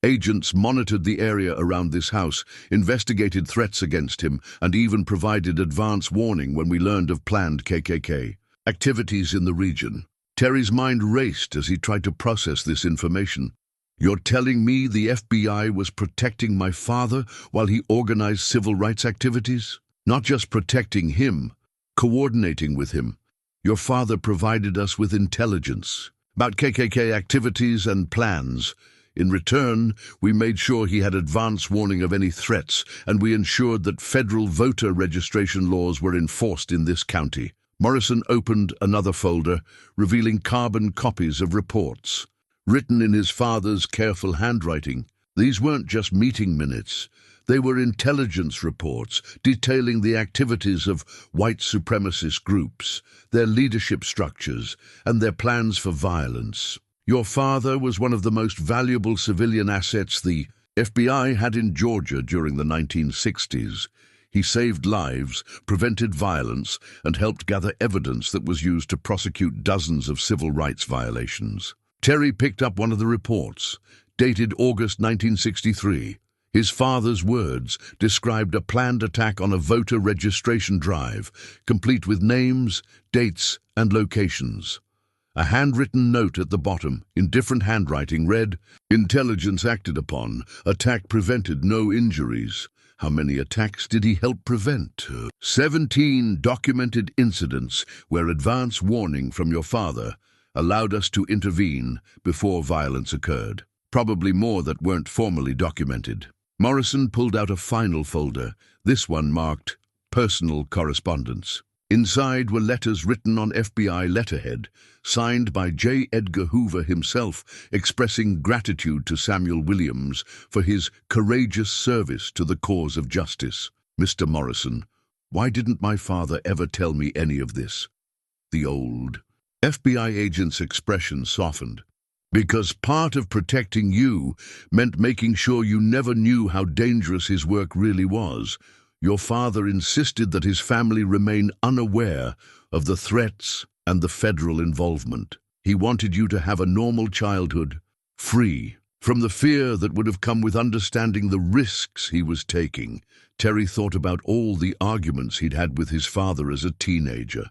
S1: Agents monitored the area around this house, investigated threats against him, and even provided advance warning when we learned of planned KKK activities in the region. Terry's mind raced as he tried to process this information. You're telling me the FBI was protecting my father while he organized civil rights activities? Not just protecting him, coordinating with him. Your father provided us with intelligence about KKK activities and plans. In return, we made sure he had advance warning of any threats, and we ensured that federal voter registration laws were enforced in this county. Morrison opened another folder, revealing carbon copies of reports, written in his father's careful handwriting. These weren't just meeting minutes. They were intelligence reports detailing the activities of white supremacist groups, their leadership structures, and their plans for violence. Your father was one of the most valuable civilian assets the FBI had in Georgia during the 1960s. He saved lives, prevented violence, and helped gather evidence that was used to prosecute dozens of civil rights violations. Terry picked up one of the reports, dated August 1963. His father's words described a planned attack on a voter registration drive, complete with names, dates, and locations. A handwritten note at the bottom, in different handwriting, read, "Intelligence acted upon. Attack prevented. No injuries." How many attacks did he help prevent? 17 documented incidents where advance warning from your father allowed us to intervene before violence occurred. Probably more that weren't formally documented. Morrison pulled out a final folder, this one marked Personal Correspondence. Inside were letters written on FBI letterhead, signed by J. Edgar Hoover himself, expressing gratitude to Samuel Williams for his courageous service to the cause of justice. Mr. Morrison, why didn't my father ever tell me any of this? The old FBI agent's expression softened. Because part of protecting you meant making sure you never knew how dangerous his work really was. Your father insisted that his family remain unaware of the threats and the federal involvement. He wanted you to have a normal childhood, free from the fear that would have come with understanding the risks he was taking. Terry thought about all the arguments he'd had with his father as a teenager.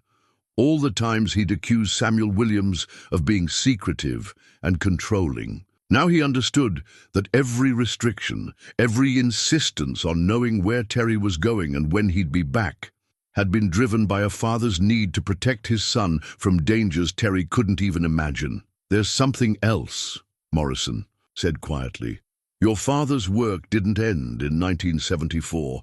S1: All the times he'd accused Samuel Williams of being secretive and controlling. Now he understood that every restriction, every insistence on knowing where Terry was going and when he'd be back, had been driven by a father's need to protect his son from dangers Terry couldn't even imagine. "There's something else," Morrison said quietly. "Your father's work didn't end in 1974.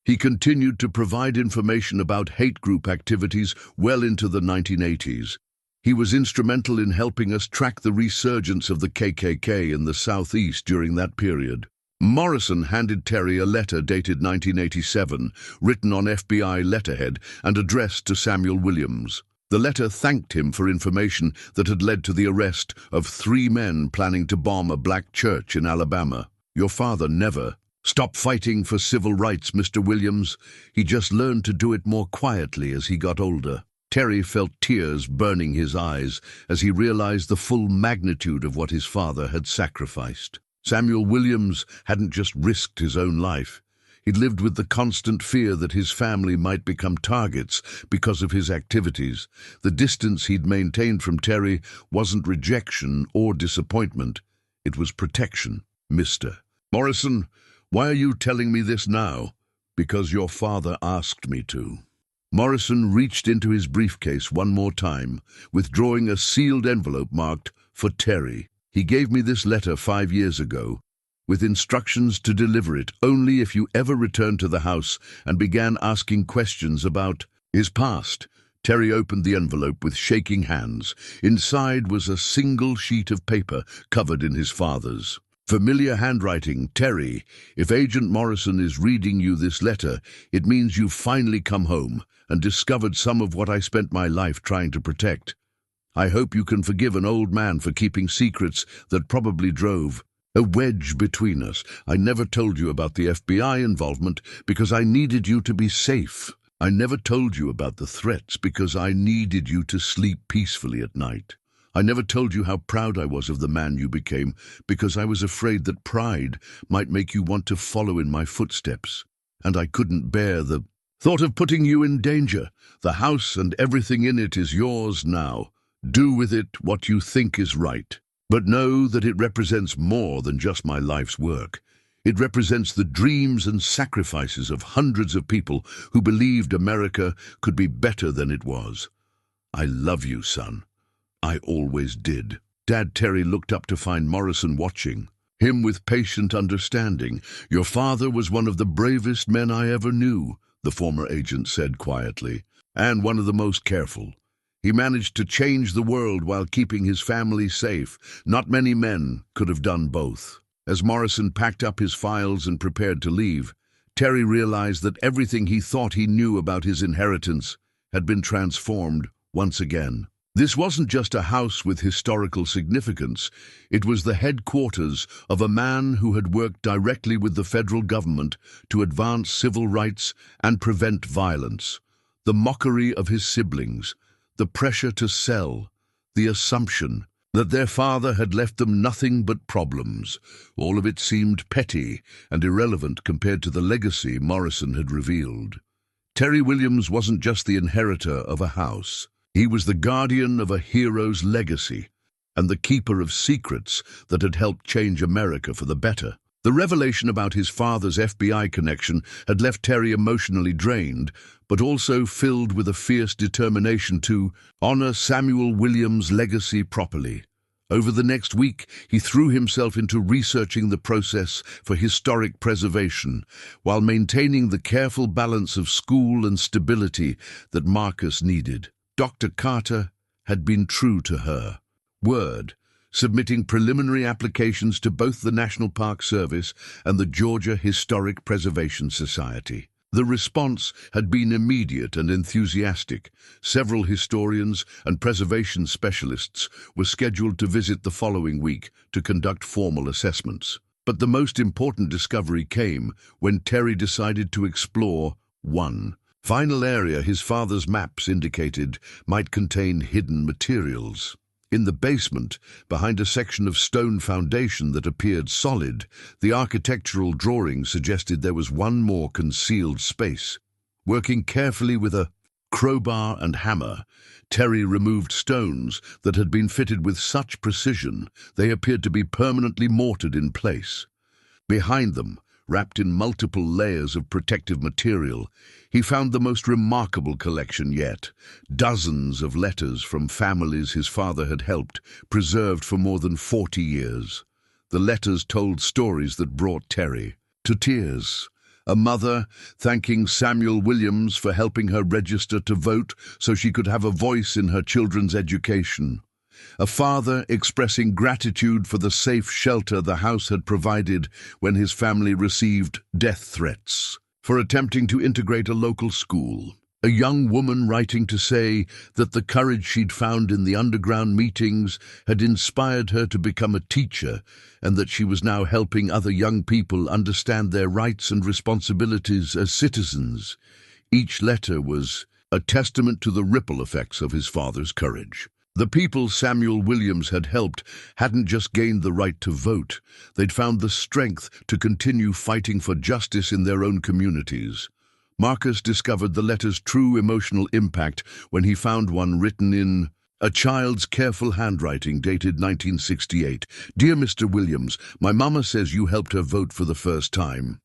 S1: He continued to provide information about hate group activities well into the 1980s. He was instrumental in helping us track the resurgence of the KKK in the Southeast during that period." Morrison handed Terry a letter dated 1987, written on FBI letterhead and addressed to Samuel Williams. The letter thanked him for information that had led to the arrest of 3 men planning to bomb a black church in Alabama. "Your father never stopped fighting for civil rights, Mr. Williams. He just learned to do it more quietly as he got older." Terry felt tears burning his eyes as he realized the full magnitude of what his father had sacrificed. Samuel Williams hadn't just risked his own life. He'd lived with the constant fear that his family might become targets because of his activities. The distance he'd maintained from Terry wasn't rejection or disappointment. It was protection. Mr. Morrison, why are you telling me this now? Because your father asked me to. Morrison reached into his briefcase one more time, withdrawing a sealed envelope marked, "For Terry." He gave me this letter 5 years ago, with instructions to deliver it only if you ever returned to the house and began asking questions about his past. Terry opened the envelope with shaking hands. Inside was a single sheet of paper covered in his father's familiar handwriting. "Terry, if Agent Morrison is reading you this letter, it means you've finally come home and discovered some of what I spent my life trying to protect. I hope you can forgive an old man for keeping secrets that probably drove a wedge between us. I never told you about the FBI involvement because I needed you to be safe. I never told you about the threats because I needed you to sleep peacefully at night. I never told you how proud I was of the man you became because I was afraid that pride might make you want to follow in my footsteps. And I couldn't bear the thought of putting you in danger. The house and everything in it is yours now. Do with it what you think is right. But know that it represents more than just my life's work. It represents the dreams and sacrifices of hundreds of people who believed America could be better than it was. I love you, son. I always did." Dad Terry looked up to find Morrison watching him with patient understanding. "Your father was one of the bravest men I ever knew," the former agent said quietly, "and one of the most careful. He managed to change the world while keeping his family safe. Not many men could have done both." As Morrison packed up his files and prepared to leave, Terry realized that everything he thought he knew about his inheritance had been transformed once again. This wasn't just a house with historical significance. It was the headquarters of a man who had worked directly with the federal government to advance civil rights and prevent violence. The mockery of his siblings, the pressure to sell, the assumption that their father had left them nothing but problems. All of it seemed petty and irrelevant compared to the legacy Morrison had revealed. Terry Williams wasn't just the inheritor of a house. He was the guardian of a hero's legacy and the keeper of secrets that had helped change America for the better. The revelation about his father's FBI connection had left Terry emotionally drained, but also filled with a fierce determination to honor Samuel Williams' legacy properly. Over the next week, he threw himself into researching the process for historic preservation, while maintaining the careful balance of school and stability that Marcus needed. Dr. Carter had been true to her word, submitting preliminary applications to both the National Park Service and the Georgia Historic Preservation Society. The response had been immediate and enthusiastic. Several historians and preservation specialists were scheduled to visit the following week to conduct formal assessments. But the most important discovery came when Terry decided to explore one final area his father's maps indicated might contain hidden materials. In the basement, behind a section of stone foundation that appeared solid, the architectural drawing suggested there was one more concealed space. Working carefully with a crowbar and hammer, Terry removed stones that had been fitted with such precision they appeared to be permanently mortared in place. Behind them, wrapped in multiple layers of protective material, he found the most remarkable collection yet. Dozens of letters from families his father had helped, preserved for more than 40 years. The letters told stories that brought Terry to tears. A mother thanking Samuel Williams for helping her register to vote so she could have a voice in her children's education. A father expressing gratitude for the safe shelter the house had provided when his family received death threats for attempting to integrate a local school. A young woman writing to say that the courage she'd found in the underground meetings had inspired her to become a teacher, and that she was now helping other young people understand their rights and responsibilities as citizens. Each letter was a testament to the ripple effects of his father's courage. The people Samuel Williams had helped hadn't just gained the right to vote, they'd found the strength to continue fighting for justice in their own communities. Marcus discovered the letter's true emotional impact when he found one written in a child's careful handwriting dated 1968. Dear Mr. Williams, my mama says you helped her vote for the first time.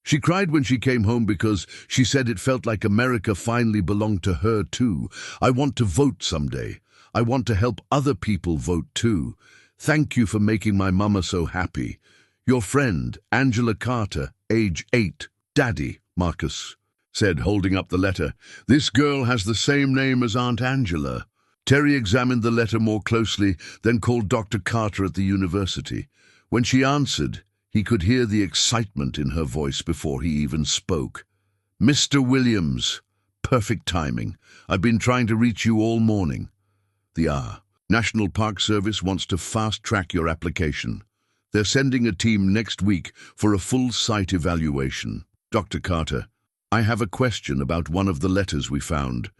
S1: She cried when she came home because she said it felt like America finally belonged to her too. I want to vote someday. I want to help other people vote too. Thank you for making my mama so happy. Your friend, Angela Carter, age 8. Daddy, Marcus said, holding up the letter. This girl has the same name as Aunt Angela. Terry examined the letter more closely, then called Dr. Carter at the university. When she answered, he could hear the excitement in her voice before he even spoke. Mr. Williams, perfect timing. I've been trying to reach you all morning. National Park Service wants to fast-track your application. They're sending a team next week for a full site evaluation. Dr. Carter, I have a question about one of the letters we found.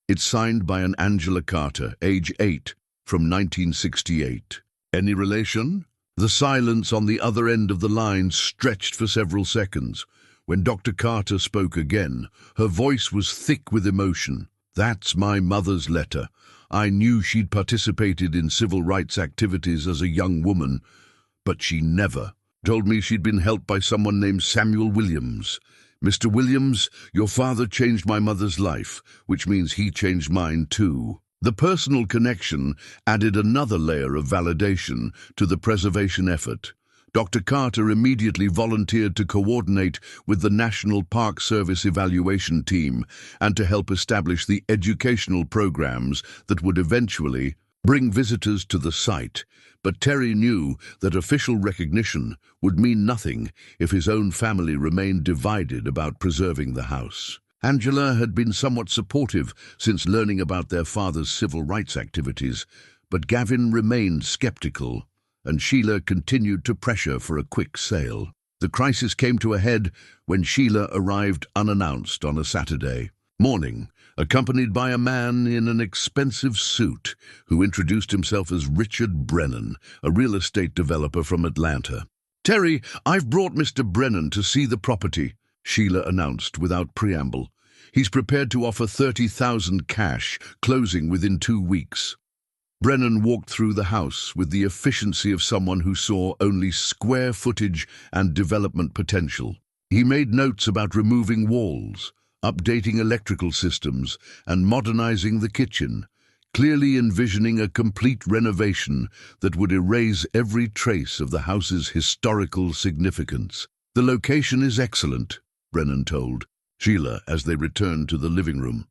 S1: It's signed by an Angela Carter, age 8, from 1968. Any relation? The silence on the other end of the line stretched for several seconds. When Dr. Carter spoke again, her voice was thick with emotion. That's my mother's letter. I knew she'd participated in civil rights activities as a young woman, but she never told me she'd been helped by someone named Samuel Williams. Mr. Williams, your father changed my mother's life, which means he changed mine too. The personal connection added another layer of validation to the preservation effort. Dr. Carter immediately volunteered to coordinate with the National Park Service evaluation team and to help establish the educational programs that would eventually bring visitors to the site. But Terry knew that official recognition would mean nothing if his own family remained divided about preserving the house. Angela had been somewhat supportive since learning about their father's civil rights activities, but Gavin remained skeptical, and Sheila continued to pressure for a quick sale. The crisis came to a head when Sheila arrived unannounced on a Saturday morning, accompanied by a man in an expensive suit who introduced himself as Richard Brennan, a real estate developer from Atlanta. Terry, I've brought Mr. Brennan to see the property, Sheila announced without preamble. He's prepared to offer $30,000 cash, closing within 2 weeks. Brennan walked through the house with the efficiency of someone who saw only square footage and development potential. He made notes about removing walls, updating electrical systems, and modernizing the kitchen, clearly envisioning a complete renovation that would erase every trace of the house's historical significance. The location is excellent, Brennan told Sheila as they returned to the living room.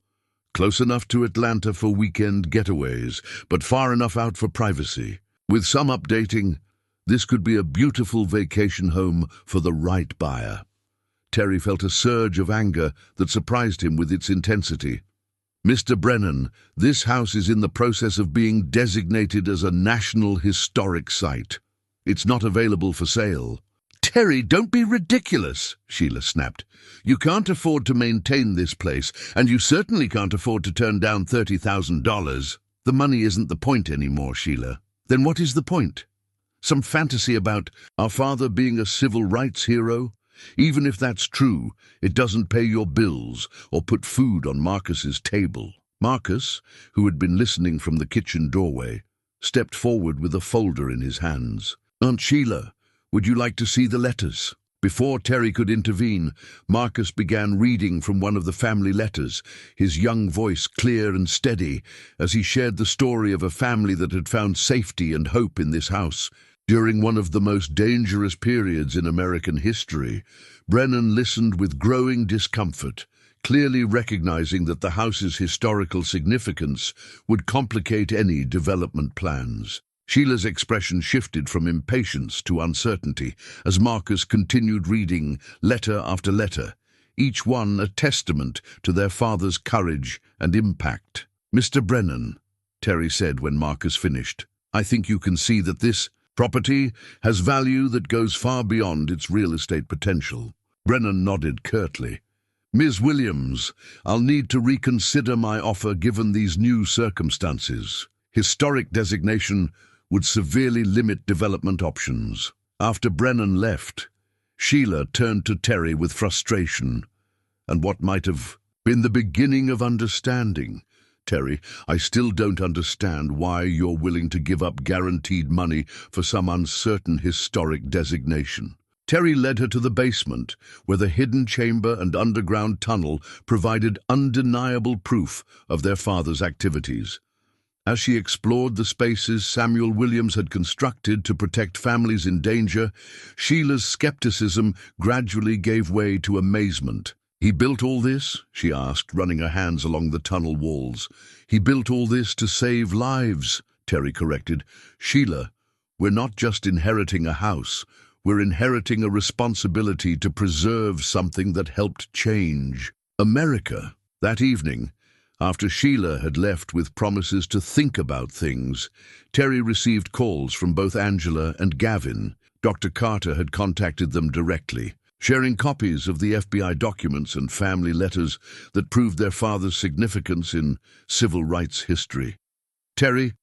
S1: Close enough to Atlanta for weekend getaways, but far enough out for privacy. With some updating, this could be a beautiful vacation home for the right buyer. Terry felt a surge of anger that surprised him with its intensity. Mr. Brennan, this house is in the process of being designated as a National Historic Site. It's not available for sale. Terry, don't be ridiculous, Sheila snapped. You can't afford to maintain this place, and you certainly can't afford to turn down $30,000. The money isn't the point anymore, Sheila. Then what is the point? Some fantasy about our father being a civil rights hero? Even if that's true, it doesn't pay your bills or put food on Marcus's table. Marcus, who had been listening from the kitchen doorway, stepped forward with a folder in his hands. Aunt Sheila, would you like to see the letters? Before Terry could intervene, Marcus began reading from one of the family letters, his young voice clear and steady, as he shared the story of a family that had found safety and hope in this house. During one of the most dangerous periods in American history, Brennan listened with growing discomfort, clearly recognizing that the house's historical significance would complicate any development plans. Sheila's expression shifted from impatience to uncertainty as Marcus continued reading letter after letter, each one a testament to their father's courage and impact. Mr. Brennan, Terry said when Marcus finished, I think you can see that this property has value that goes far beyond its real estate potential. Brennan nodded curtly. Ms. Williams, I'll need to reconsider my offer given these new circumstances. Historic designation would severely limit development options. After Brennan left, Sheila turned to Terry with frustration and what might have been the beginning of understanding. Terry, I still don't understand why you're willing to give up guaranteed money for some uncertain historic designation. Terry led her to the basement, where the hidden chamber and underground tunnel provided undeniable proof of their father's activities. As she explored the spaces Samuel Williams had constructed to protect families in danger, Sheila's skepticism gradually gave way to amazement. "He built all this?" she asked, running her hands along the tunnel walls. "He built all this to save lives," Terry corrected. "Sheila, we're not just inheriting a house, we're inheriting a responsibility to preserve something that helped change America." That evening, after Sheila had left with promises to think about things, Terry received calls from both Angela and Gavin. Dr. Carter had contacted them directly, sharing copies of the FBI documents and family letters that proved their father's significance in civil rights history. "Terry,"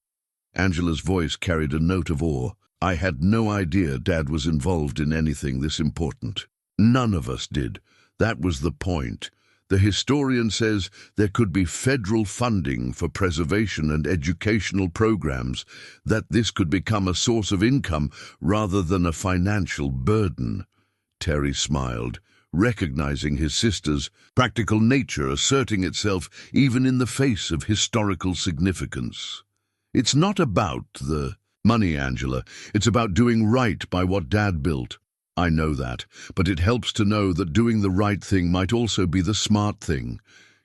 S1: Angela's voice carried a note of awe, "I had no idea Dad was involved in anything this important. None of us did. That was the point. The historian says there could be federal funding for preservation and educational programs, that this could become a source of income rather than a financial burden." Terry smiled, recognizing his sister's practical nature asserting itself even in the face of historical significance. "It's not about the money, Angela. It's about doing right by what Dad built." "I know that, but it helps to know that doing the right thing might also be the smart thing."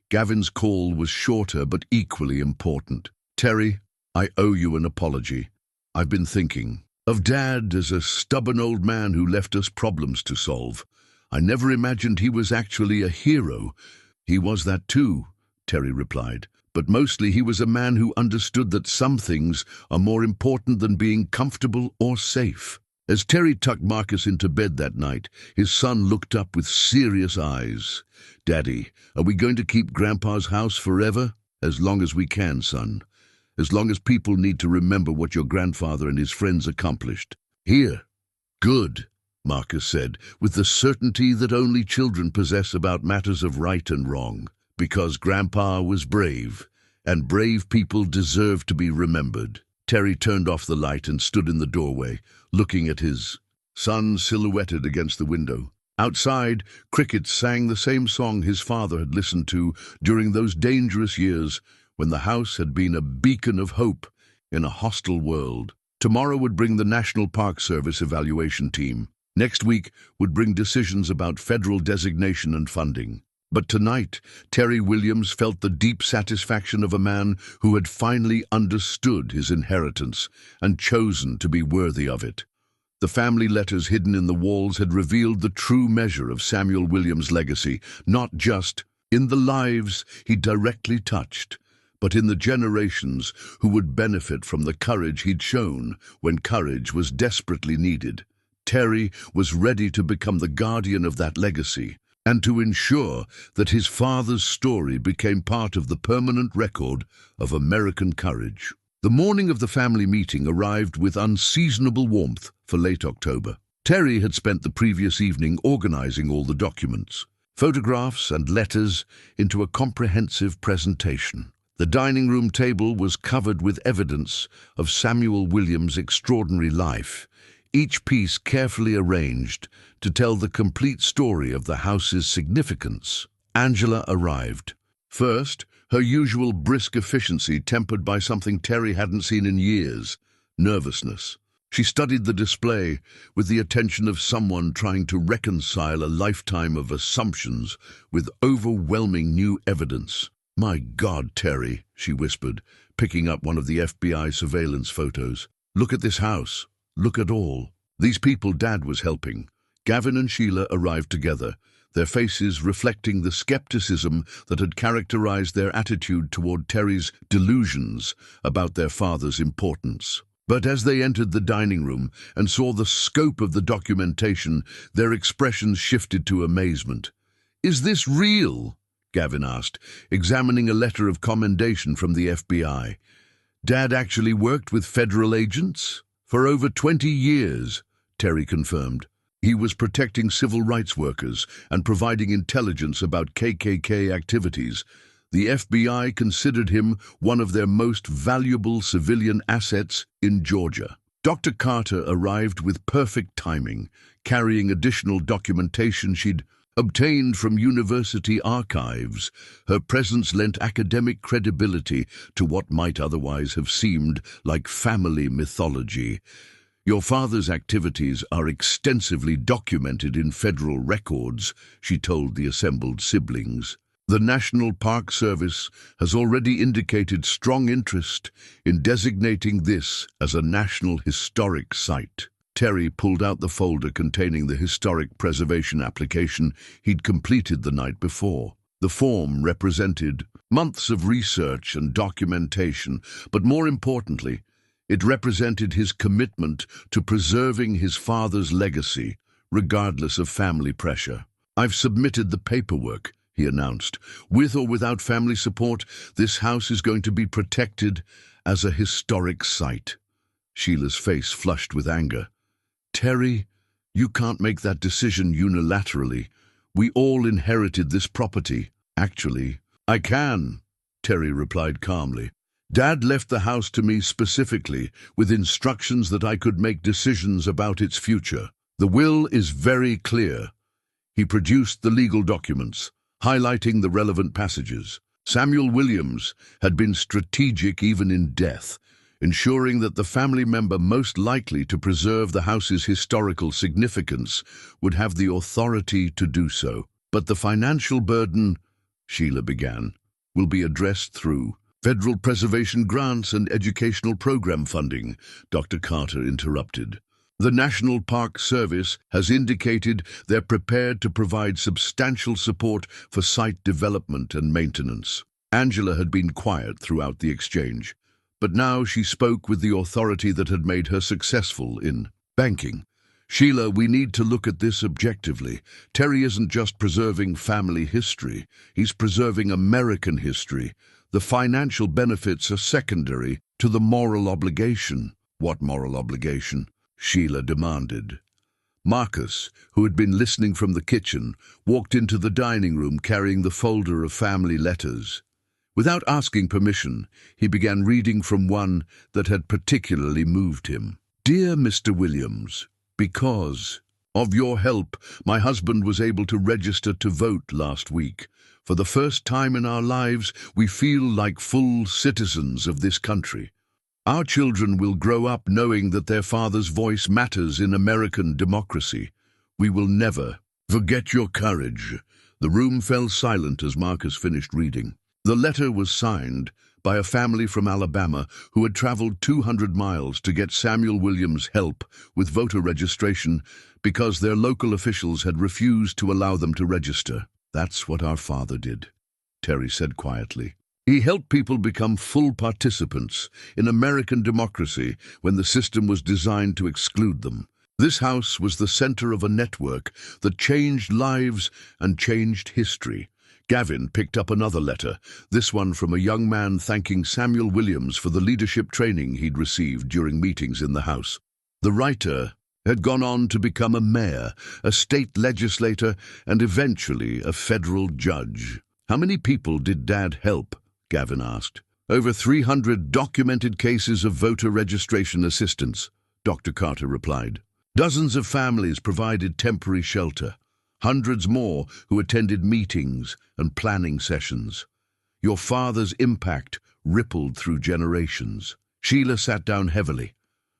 S1: Gavin's call was shorter but equally important. "Terry, I owe you an apology. I've been thinking of Dad as a stubborn old man who left us problems to solve. I never imagined he was actually a hero." "He was that too," Terry replied. "But mostly he was a man who understood that some things are more important than being comfortable or safe." As Terry tucked Marcus into bed that night, his son looked up with serious eyes. "Daddy, are we going to keep Grandpa's house forever?" "As long as we can, son. As long as people need to remember what your grandfather and his friends accomplished." "Here." "Good," Marcus said, with the certainty that only children possess about matters of right and wrong. "Because Grandpa was brave, and brave people deserve to be remembered." Terry turned off the light and stood in the doorway, looking at his son silhouetted against the window. Outside, crickets sang the same song his father had listened to during those dangerous years when the house had been a beacon of hope in a hostile world. Tomorrow would bring the National Park Service evaluation team. Next week would bring decisions about federal designation and funding. But tonight, Terry Williams felt the deep satisfaction of a man who had finally understood his inheritance and chosen to be worthy of it. The family letters hidden in the walls had revealed the true measure of Samuel Williams' legacy, not just in the lives he directly touched, but in the generations who would benefit from the courage he'd shown when courage was desperately needed. Terry was ready to become the guardian of that legacy, and to ensure that his father's story became part of the permanent record of American courage. The morning of the family meeting arrived with unseasonable warmth for late October. Terry had spent the previous evening organizing all the documents, photographs and letters into a comprehensive presentation. The dining room table was covered with evidence of Samuel Williams' extraordinary life, each piece carefully arranged to tell the complete story of the house's significance. Angela arrived. First, her usual brisk efficiency tempered by something Terry hadn't seen in years: nervousness. She studied the display with the attention of someone trying to reconcile a lifetime of assumptions with overwhelming new evidence. "My God, Terry," she whispered, picking up one of the FBI surveillance photos. "Look at this house. Look at all these people Dad was helping." Gavin and Sheila arrived together, their faces reflecting the skepticism that had characterized their attitude toward Terry's delusions about their father's importance. But as they entered the dining room and saw the scope of the documentation, their expressions shifted to amazement. "Is this real?" Gavin asked, examining a letter of commendation from the FBI. Dad actually worked with federal agents? For over 20 years, Terry confirmed. He was protecting civil rights workers and providing intelligence about KKK activities. The FBI considered him one of their most valuable civilian assets in Georgia. Dr. Carter arrived with perfect timing, carrying additional documentation she'd obtained from university archives. Her presence lent academic credibility to what might otherwise have seemed like family mythology. Your father's activities are extensively documented in federal records, she told the assembled siblings. The National Park Service has already indicated strong interest in designating this as a National Historic Site. Terry pulled out the folder containing the historic preservation application he'd completed the night before. The form represented months of research and documentation, but more importantly, it represented his commitment to preserving his father's legacy, regardless of family pressure. "I've submitted the paperwork," he announced. "With or without family support, this house is going to be protected as a historic site." Sheila's face flushed with anger. "Terry, you can't make that decision unilaterally. We all inherited this property." "Actually, I can," Terry replied calmly. "Dad left the house to me specifically, with instructions that I could make decisions about its future. The will is very clear." He produced the legal documents, highlighting the relevant passages. Samuel Williams had been strategic even in death, ensuring that the family member most likely to preserve the house's historical significance would have the authority to do so. "But the financial burden," Sheila began, "will be addressed through federal preservation grants and educational program funding," Dr. Carter interrupted. "The National Park Service has indicated they're prepared to provide substantial support for site development and maintenance." Angela had been quiet throughout the exchange, but now she spoke with the authority that had made her successful in banking. "Sheila, we need to look at this objectively. Terry isn't just preserving family history, he's preserving American history. The financial benefits are secondary to the moral obligation." "What moral obligation?" Sheila demanded. Marcus, who had been listening from the kitchen, walked into the dining room carrying the folder of family letters. Without asking permission, he began reading from one that had particularly moved him. "Dear Mr. Williams, because of your help, my husband was able to register to vote last week. For the first time in our lives, we feel like full citizens of this country. Our children will grow up knowing that their father's voice matters in American democracy. We will never forget your courage." The room fell silent as Marcus finished reading. The letter was signed by a family from Alabama who had traveled 200 miles to get Samuel Williams' help with voter registration because their local officials had refused to allow them to register. "That's what our father did," Terry said quietly. "He helped people become full participants in American democracy when the system was designed to exclude them. This house was the center of a network that changed lives and changed history." Gavin picked up another letter, this one from a young man thanking Samuel Williams for the leadership training he'd received during meetings in the House. The writer had gone on to become a mayor, a state legislator, and eventually a federal judge. "How many people did Dad help?" Gavin asked. "Over 300 documented cases of voter registration assistance," Dr. Carter replied. "Dozens of families provided temporary shelter. Hundreds more who attended meetings and planning sessions. Your father's impact rippled through generations." Sheila sat down heavily,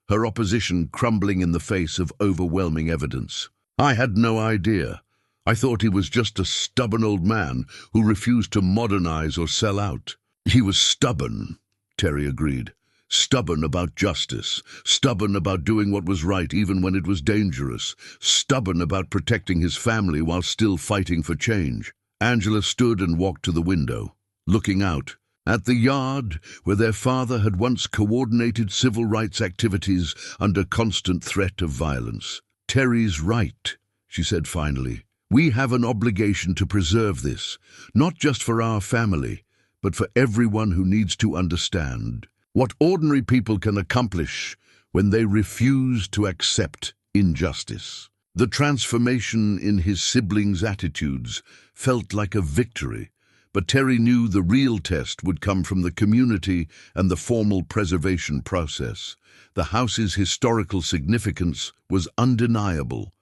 S1: her opposition crumbling in the face of overwhelming evidence. "I had no idea. I thought he was just a stubborn old man who refused to modernize or sell out." "He was stubborn," Terry agreed. "Stubborn about justice, stubborn about doing what was right even when it was dangerous, stubborn about protecting his family while still fighting for change." Angela stood and walked to the window, looking out at the yard where their father had once coordinated civil rights activities under constant threat of violence. "Terry's right," she said finally. "We have an obligation to preserve this, not just for our family, but for everyone who needs to understand What ordinary people can accomplish when they refuse to accept injustice. The transformation in his siblings' attitudes felt like a victory, but Terry knew the real test would come from the community and the formal preservation process. The house's historical significance was undeniable,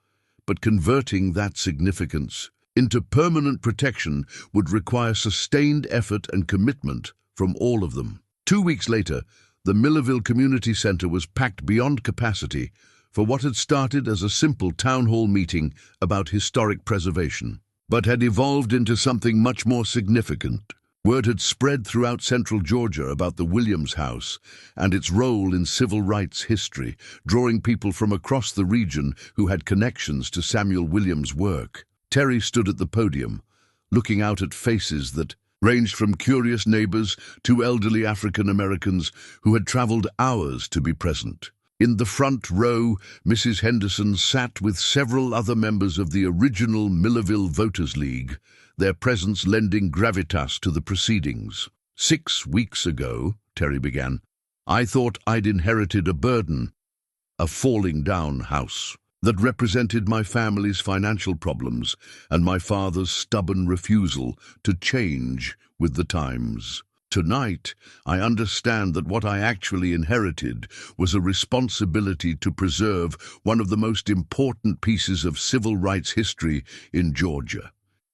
S1: but converting that significance into permanent protection would require sustained effort and commitment from all of them. 2 weeks later, the Millerville Community Center was packed beyond capacity for what had started as a simple town hall meeting about historic preservation, but had evolved into something much more significant. Word had spread throughout central Georgia about the Williams House and its role in civil rights history, drawing people from across the region who had connections to Samuel Williams' work. Terry stood at the podium, looking out at faces that ranged from curious neighbors to elderly African Americans who had traveled hours to be present. In the front row, Mrs. Henderson sat with several other members of the original Millerville Voters League, their presence lending gravitas to the proceedings. 6 weeks ago, Terry began, I thought I'd inherited a burden, a falling down house that represented my family's financial problems and my father's stubborn refusal to change with the times. Tonight, I understand that what I actually inherited was a responsibility to preserve one of the most important pieces of civil rights history in Georgia.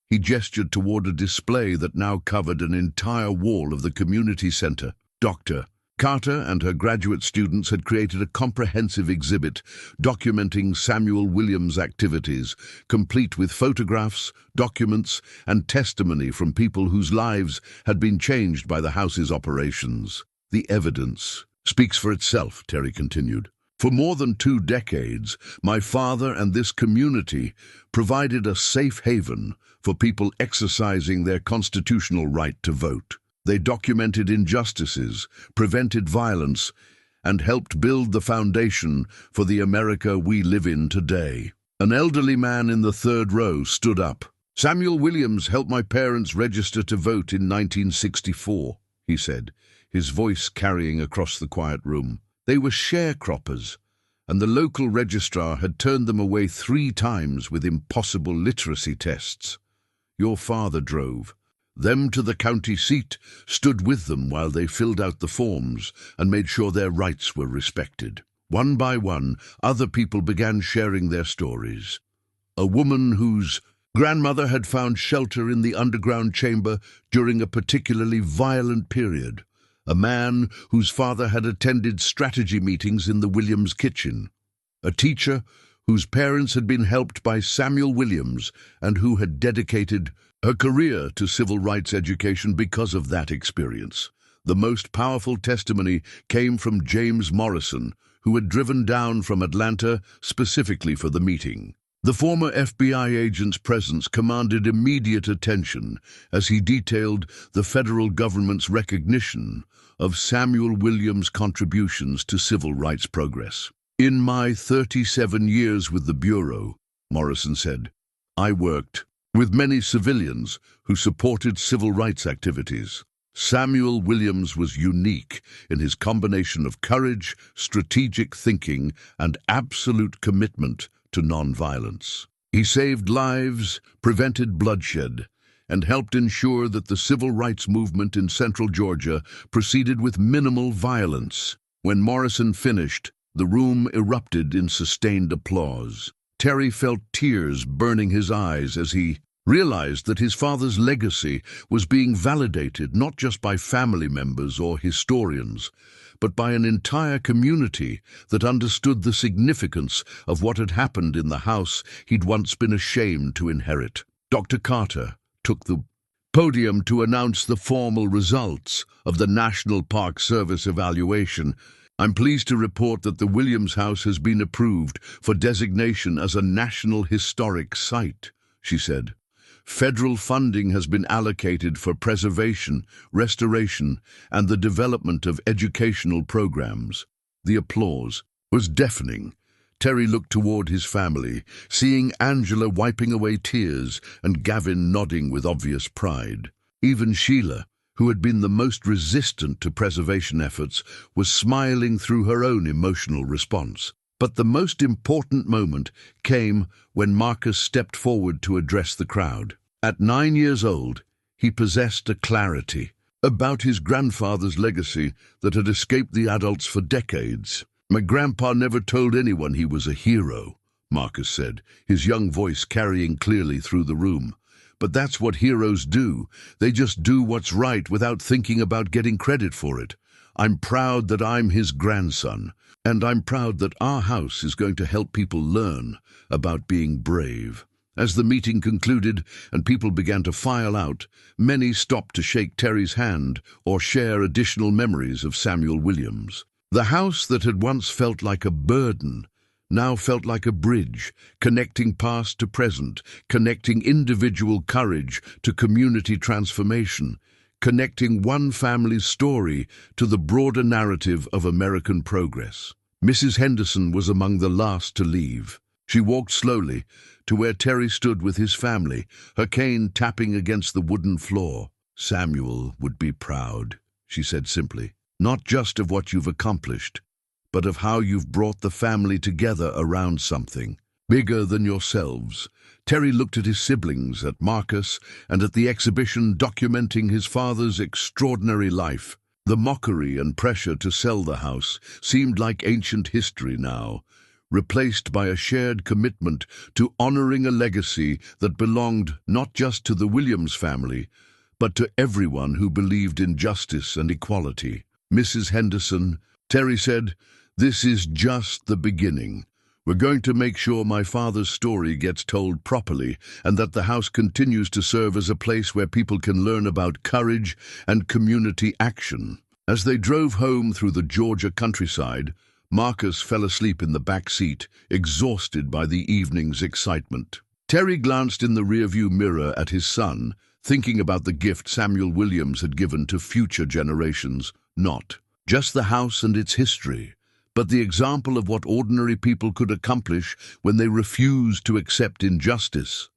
S1: He gestured toward a display that now covered an entire wall of the community center. Dr. Carter and her graduate students had created a comprehensive exhibit documenting Samuel Williams' activities, complete with photographs, documents, and testimony from people whose lives had been changed by the house's operations. The evidence speaks for itself, Terry continued. For more than 2 decades, my father and this community provided a safe haven for people exercising their constitutional right to vote. They documented injustices, prevented violence, and helped build the foundation for the America we live in today. An elderly man in the third row stood up. Samuel Williams helped my parents register to vote in 1964, he said, his voice carrying across the quiet room. They were sharecroppers, and the local registrar had turned them away 3 times with impossible literacy tests. Your father drove them to the county seat, stood with them while they filled out the forms, and made sure their rights were respected. One by one, other people began sharing their stories. A woman whose grandmother had found shelter in the underground chamber during a particularly violent period. A man whose father had attended strategy meetings in the Williams kitchen. A teacher whose parents had been helped by Samuel Williams and who had dedicated her career to civil rights education because of that experience. The most powerful testimony came from James Morrison, who had driven down from Atlanta specifically for the meeting. The former FBI agent's presence commanded immediate attention as he detailed the federal government's recognition of Samuel Williams' contributions to civil rights progress. In my 37 years with the Bureau, Morrison said, I worked with many civilians who supported civil rights activities. Samuel Williams was unique in his combination of courage, strategic thinking, and absolute commitment to nonviolence. He saved lives, prevented bloodshed, and helped ensure that the civil rights movement in central Georgia proceeded with minimal violence. When Morrison finished, the room erupted in sustained applause. Terry felt tears burning his eyes as he realized that his father's legacy was being validated not just by family members or historians, but by an entire community that understood the significance of what had happened in the house he'd once been ashamed to inherit. Dr. Carter took the podium to announce the formal results of the National Park Service evaluation. I'm pleased to report that the Williams House has been approved for designation as a National Historic Site, she said. Federal funding has been allocated for preservation, restoration, and the development of educational programs. The applause was deafening. Terry looked toward his family, seeing Angela wiping away tears and Gavin nodding with obvious pride. Even Sheila, who had been the most resistant to preservation efforts, was smiling through her own emotional response. But the most important moment came when Marcus stepped forward to address the crowd. At 9 years old, he possessed a clarity about his grandfather's legacy that had escaped the adults for decades. "My grandpa never told anyone he was a hero," Marcus said, his young voice carrying clearly through the room. "But that's what heroes do. They just do what's right without thinking about getting credit for it. I'm proud that I'm his grandson, and I'm proud that our house is going to help people learn about being brave." As the meeting concluded and people began to file out, many stopped to shake Terry's hand or share additional memories of Samuel Williams. The house that had once felt like a burden now felt like a bridge, connecting past to present, connecting individual courage to community transformation, connecting one family's story to the broader narrative of American progress. Mrs. Henderson was among the last to leave. She walked slowly to where Terry stood with his family, her cane tapping against the wooden floor. "Samuel would be proud," she said simply, "not just of what you've accomplished, but of how you've brought the family together around something bigger than yourselves." Terry looked at his siblings, at Marcus, and at the exhibition documenting his father's extraordinary life. The mockery and pressure to sell the house seemed like ancient history now, replaced by a shared commitment to honoring a legacy that belonged not just to the Williams family, but to everyone who believed in justice and equality. "Mrs. Henderson," Terry said, "this is just the beginning. We're going to make sure my father's story gets told properly and that the house continues to serve as a place where people can learn about courage and community action." As they drove home through the Georgia countryside, Marcus fell asleep in the back seat, exhausted by the evening's excitement. Terry glanced in the rearview mirror at his son, thinking about the gift Samuel Williams had given to future generations, not just the house and its history, but the example of what ordinary people could accomplish when they refused to accept injustice.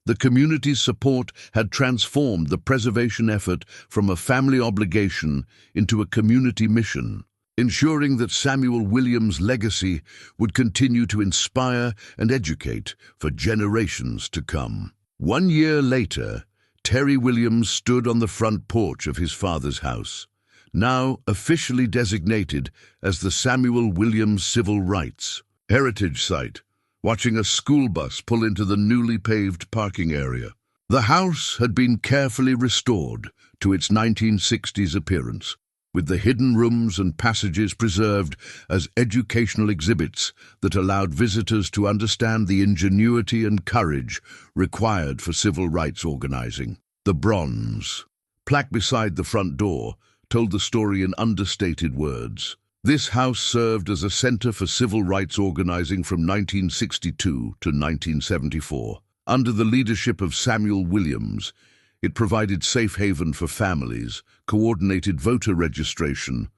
S1: The community's support had transformed the preservation effort from a family obligation into a community mission, ensuring that Samuel Williams' legacy would continue to inspire and educate for generations to come. 1 year later, Terry Williams stood on the front porch of his father's house, now officially designated as the Samuel Williams Civil Rights Heritage Site, watching a school bus pull into the newly paved parking area. The house had been carefully restored to its 1960s appearance, with the hidden rooms and passages preserved as educational exhibits that allowed visitors to understand the ingenuity and courage required for civil rights organizing. The bronze plaque beside the front door told the story in understated words. This house served as a center for civil rights organizing from 1962 to 1974. Under the leadership of Samuel Williams, it provided safe haven for families, coordinated voter registration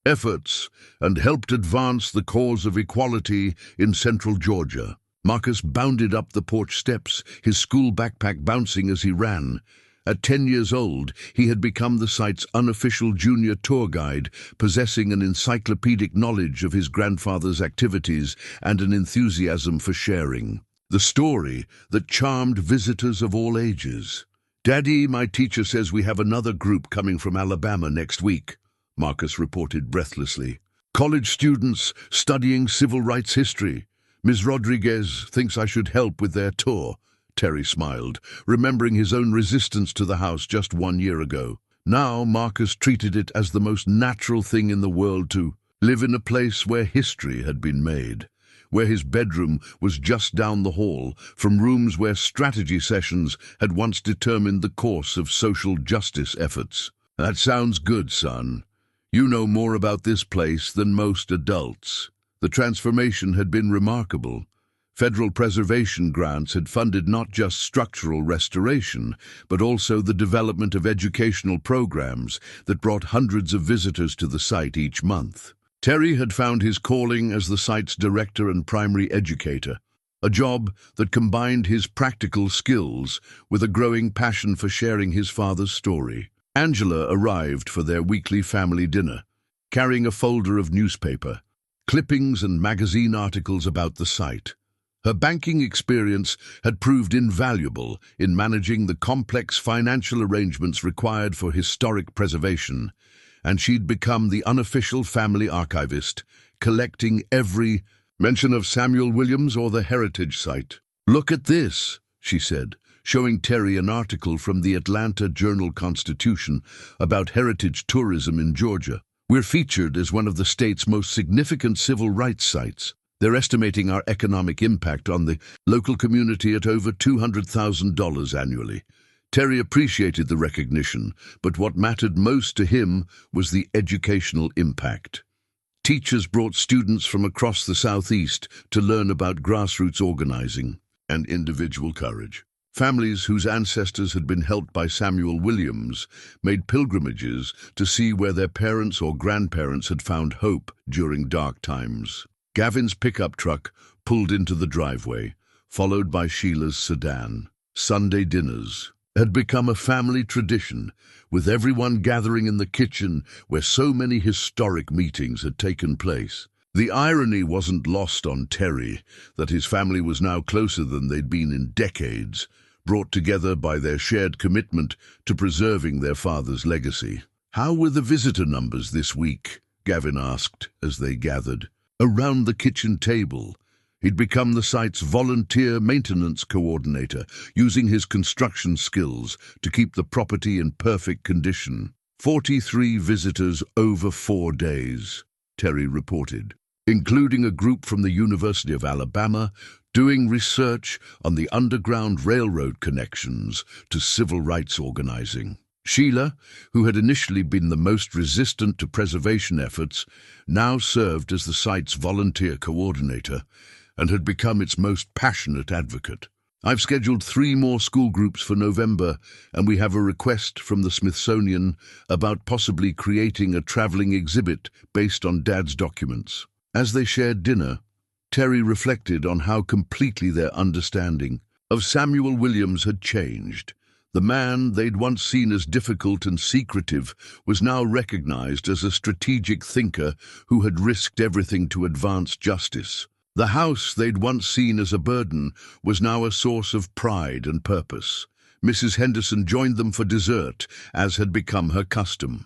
S1: efforts, and helped advance the cause of equality in central Georgia. Marcus bounded up the porch steps, his school backpack bouncing as he ran. At 10 years old, he had become the site's unofficial junior tour guide, possessing an encyclopedic knowledge of his grandfather's activities and an enthusiasm for sharing. The story that charmed visitors of all ages. "Daddy, my teacher says we have another group coming from Alabama next week," Marcus reported breathlessly. "College students studying civil rights history. Ms. Rodriguez thinks I should help with their tour." Terry smiled, remembering his own resistance to the house just 1 year ago. Now Marcus treated it as the most natural thing in the world to live in a place where history had been made, where his bedroom was just down the hall from rooms where strategy sessions had once determined the course of social justice efforts. "That sounds good, son. You know more about this place than most adults." The transformation had been remarkable. Federal preservation grants had funded not just structural restoration, but also the development of educational programs that brought hundreds of visitors to the site each month. Terry had found his calling as the site's director and primary educator, a job that combined his practical skills with a growing passion for sharing his father's story. Angela arrived for their weekly family dinner, carrying a folder of newspaper, clippings and magazine articles about the site. Her banking experience had proved invaluable in managing the complex financial arrangements required for historic preservation, and she'd become the unofficial family archivist, collecting every mention of Samuel Williams or the heritage site. "Look at this," she said, showing Terry an article from the Atlanta Journal-Constitution about heritage tourism in Georgia. "We're featured as one of the state's most significant civil rights sites. They're estimating our economic impact on the local community at over $200,000 annually." Terry appreciated the recognition, but what mattered most to him was the educational impact. Teachers brought students from across the Southeast to learn about grassroots organizing and individual courage. Families whose ancestors had been helped by Samuel Williams made pilgrimages to see where their parents or grandparents had found hope during dark times. Gavin's pickup truck pulled into the driveway, followed by Sheila's sedan. Sunday dinners had become a family tradition, with everyone gathering in the kitchen where so many historic meetings had taken place. The irony wasn't lost on Terry that his family was now closer than they'd been in decades, brought together by their shared commitment to preserving their father's legacy. "How were the visitor numbers this week?" Gavin asked as they gathered. Around the kitchen table, he'd become the site's volunteer maintenance coordinator, using his construction skills to keep the property in perfect condition. 43 visitors over 4 days, Terry reported, including a group from the University of Alabama doing research on the Underground Railroad connections to civil rights organizing. Sheila, who had initially been the most resistant to preservation efforts, now served as the site's volunteer coordinator and had become its most passionate advocate. "I've scheduled 3 more school groups for November, and we have a request from the Smithsonian about possibly creating a traveling exhibit based on Dad's documents." As they shared dinner, Terry reflected on how completely their understanding of Samuel Williams had changed. The man they'd once seen as difficult and secretive was now recognized as a strategic thinker who had risked everything to advance justice. The house they'd once seen as a burden was now a source of pride and purpose. Mrs. Henderson joined them for dessert, as had become her custom.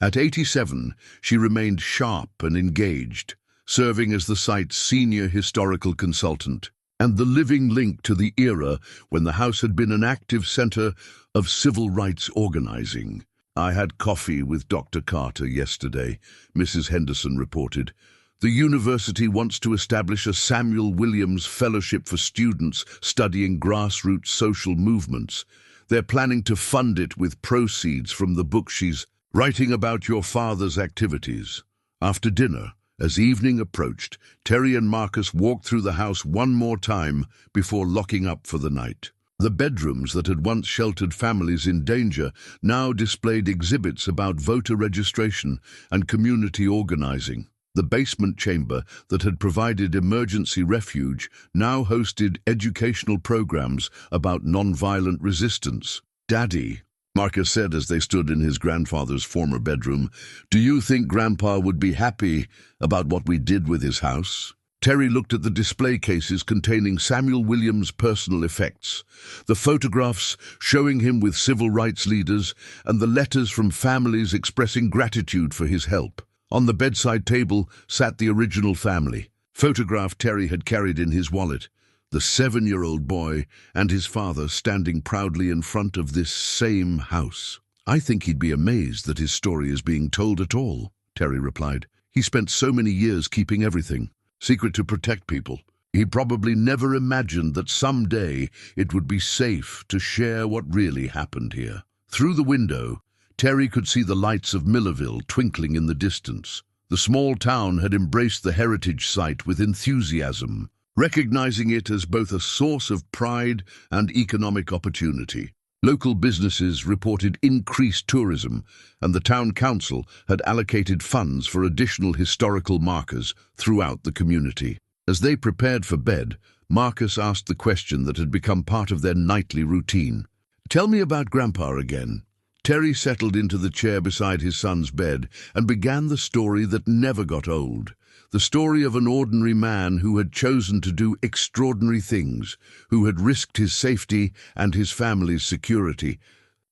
S1: At 87, she remained sharp and engaged, serving as the site's senior historical consultant, and the living link to the era when the house had been an active center of civil rights organizing. "I had coffee with Dr. Carter yesterday," Mrs. Henderson reported. "The university wants to establish a Samuel Williams Fellowship for students studying grassroots social movements. They're planning to fund it with proceeds from the book she's writing about your father's activities." After dinner, as evening approached, Terry and Marcus walked through the house one more time before locking up for the night. The bedrooms that had once sheltered families in danger now displayed exhibits about voter registration and community organizing. The basement chamber that had provided emergency refuge now hosted educational programs about nonviolent resistance. "Daddy," Marcus said as they stood in his grandfather's former bedroom, "do you think Grandpa would be happy about what we did with his house?" Terry looked at the display cases containing Samuel Williams' personal effects, the photographs showing him with civil rights leaders, and the letters from families expressing gratitude for his help. On the bedside table sat the original family, photograph Terry had carried in his wallet, the 7-year-old boy and his father standing proudly in front of this same house. "I think he'd be amazed that his story is being told at all," Terry replied. "He spent so many years keeping everything secret to protect people. He probably never imagined that someday it would be safe to share what really happened here." Through the window, Terry could see the lights of Millerville twinkling in the distance. The small town had embraced the heritage site with enthusiasm, recognizing it as both a source of pride and economic opportunity. Local businesses reported increased tourism, and the town council had allocated funds for additional historical markers throughout the community. As they prepared for bed, Marcus asked the question that had become part of their nightly routine. "Tell me about Grandpa again." Terry settled into the chair beside his son's bed and began the story that never got old. The story of an ordinary man who had chosen to do extraordinary things, who had risked his safety and his family's security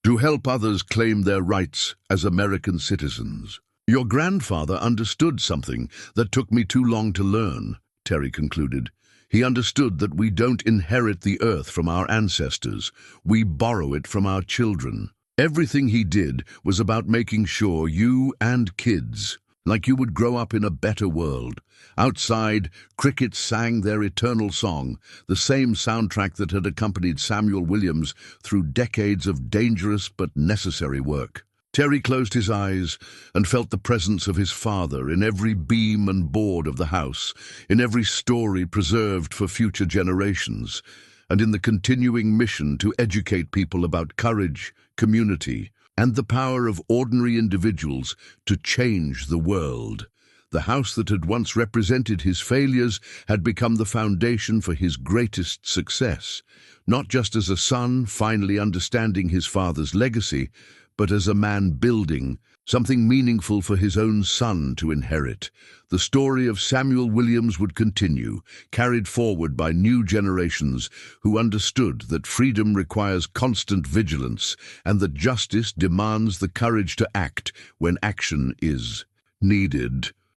S1: to help others claim their rights as American citizens. Your grandfather understood something that took me too long to learn, Terry concluded. He understood that we don't inherit the earth from our ancestors. We borrow it from our children. Everything he did was about making sure you and kids, like you, would grow up in a better world. Outside, crickets sang their eternal song, the same soundtrack that had accompanied Samuel Williams through decades of dangerous but necessary work. Terry closed his eyes and felt the presence of his father in every beam and board of the house, in every story preserved for future generations, and in the continuing mission to educate people about courage, community, and the power of ordinary individuals to change the world. The house that had once represented his failures had become the foundation for his greatest success, not just as a son finally understanding his father's legacy, but as a man building something meaningful for his own son to inherit. The story of Samuel Williams would continue, carried forward by new generations who understood that freedom requires constant vigilance and that justice demands the courage to act when action is needed.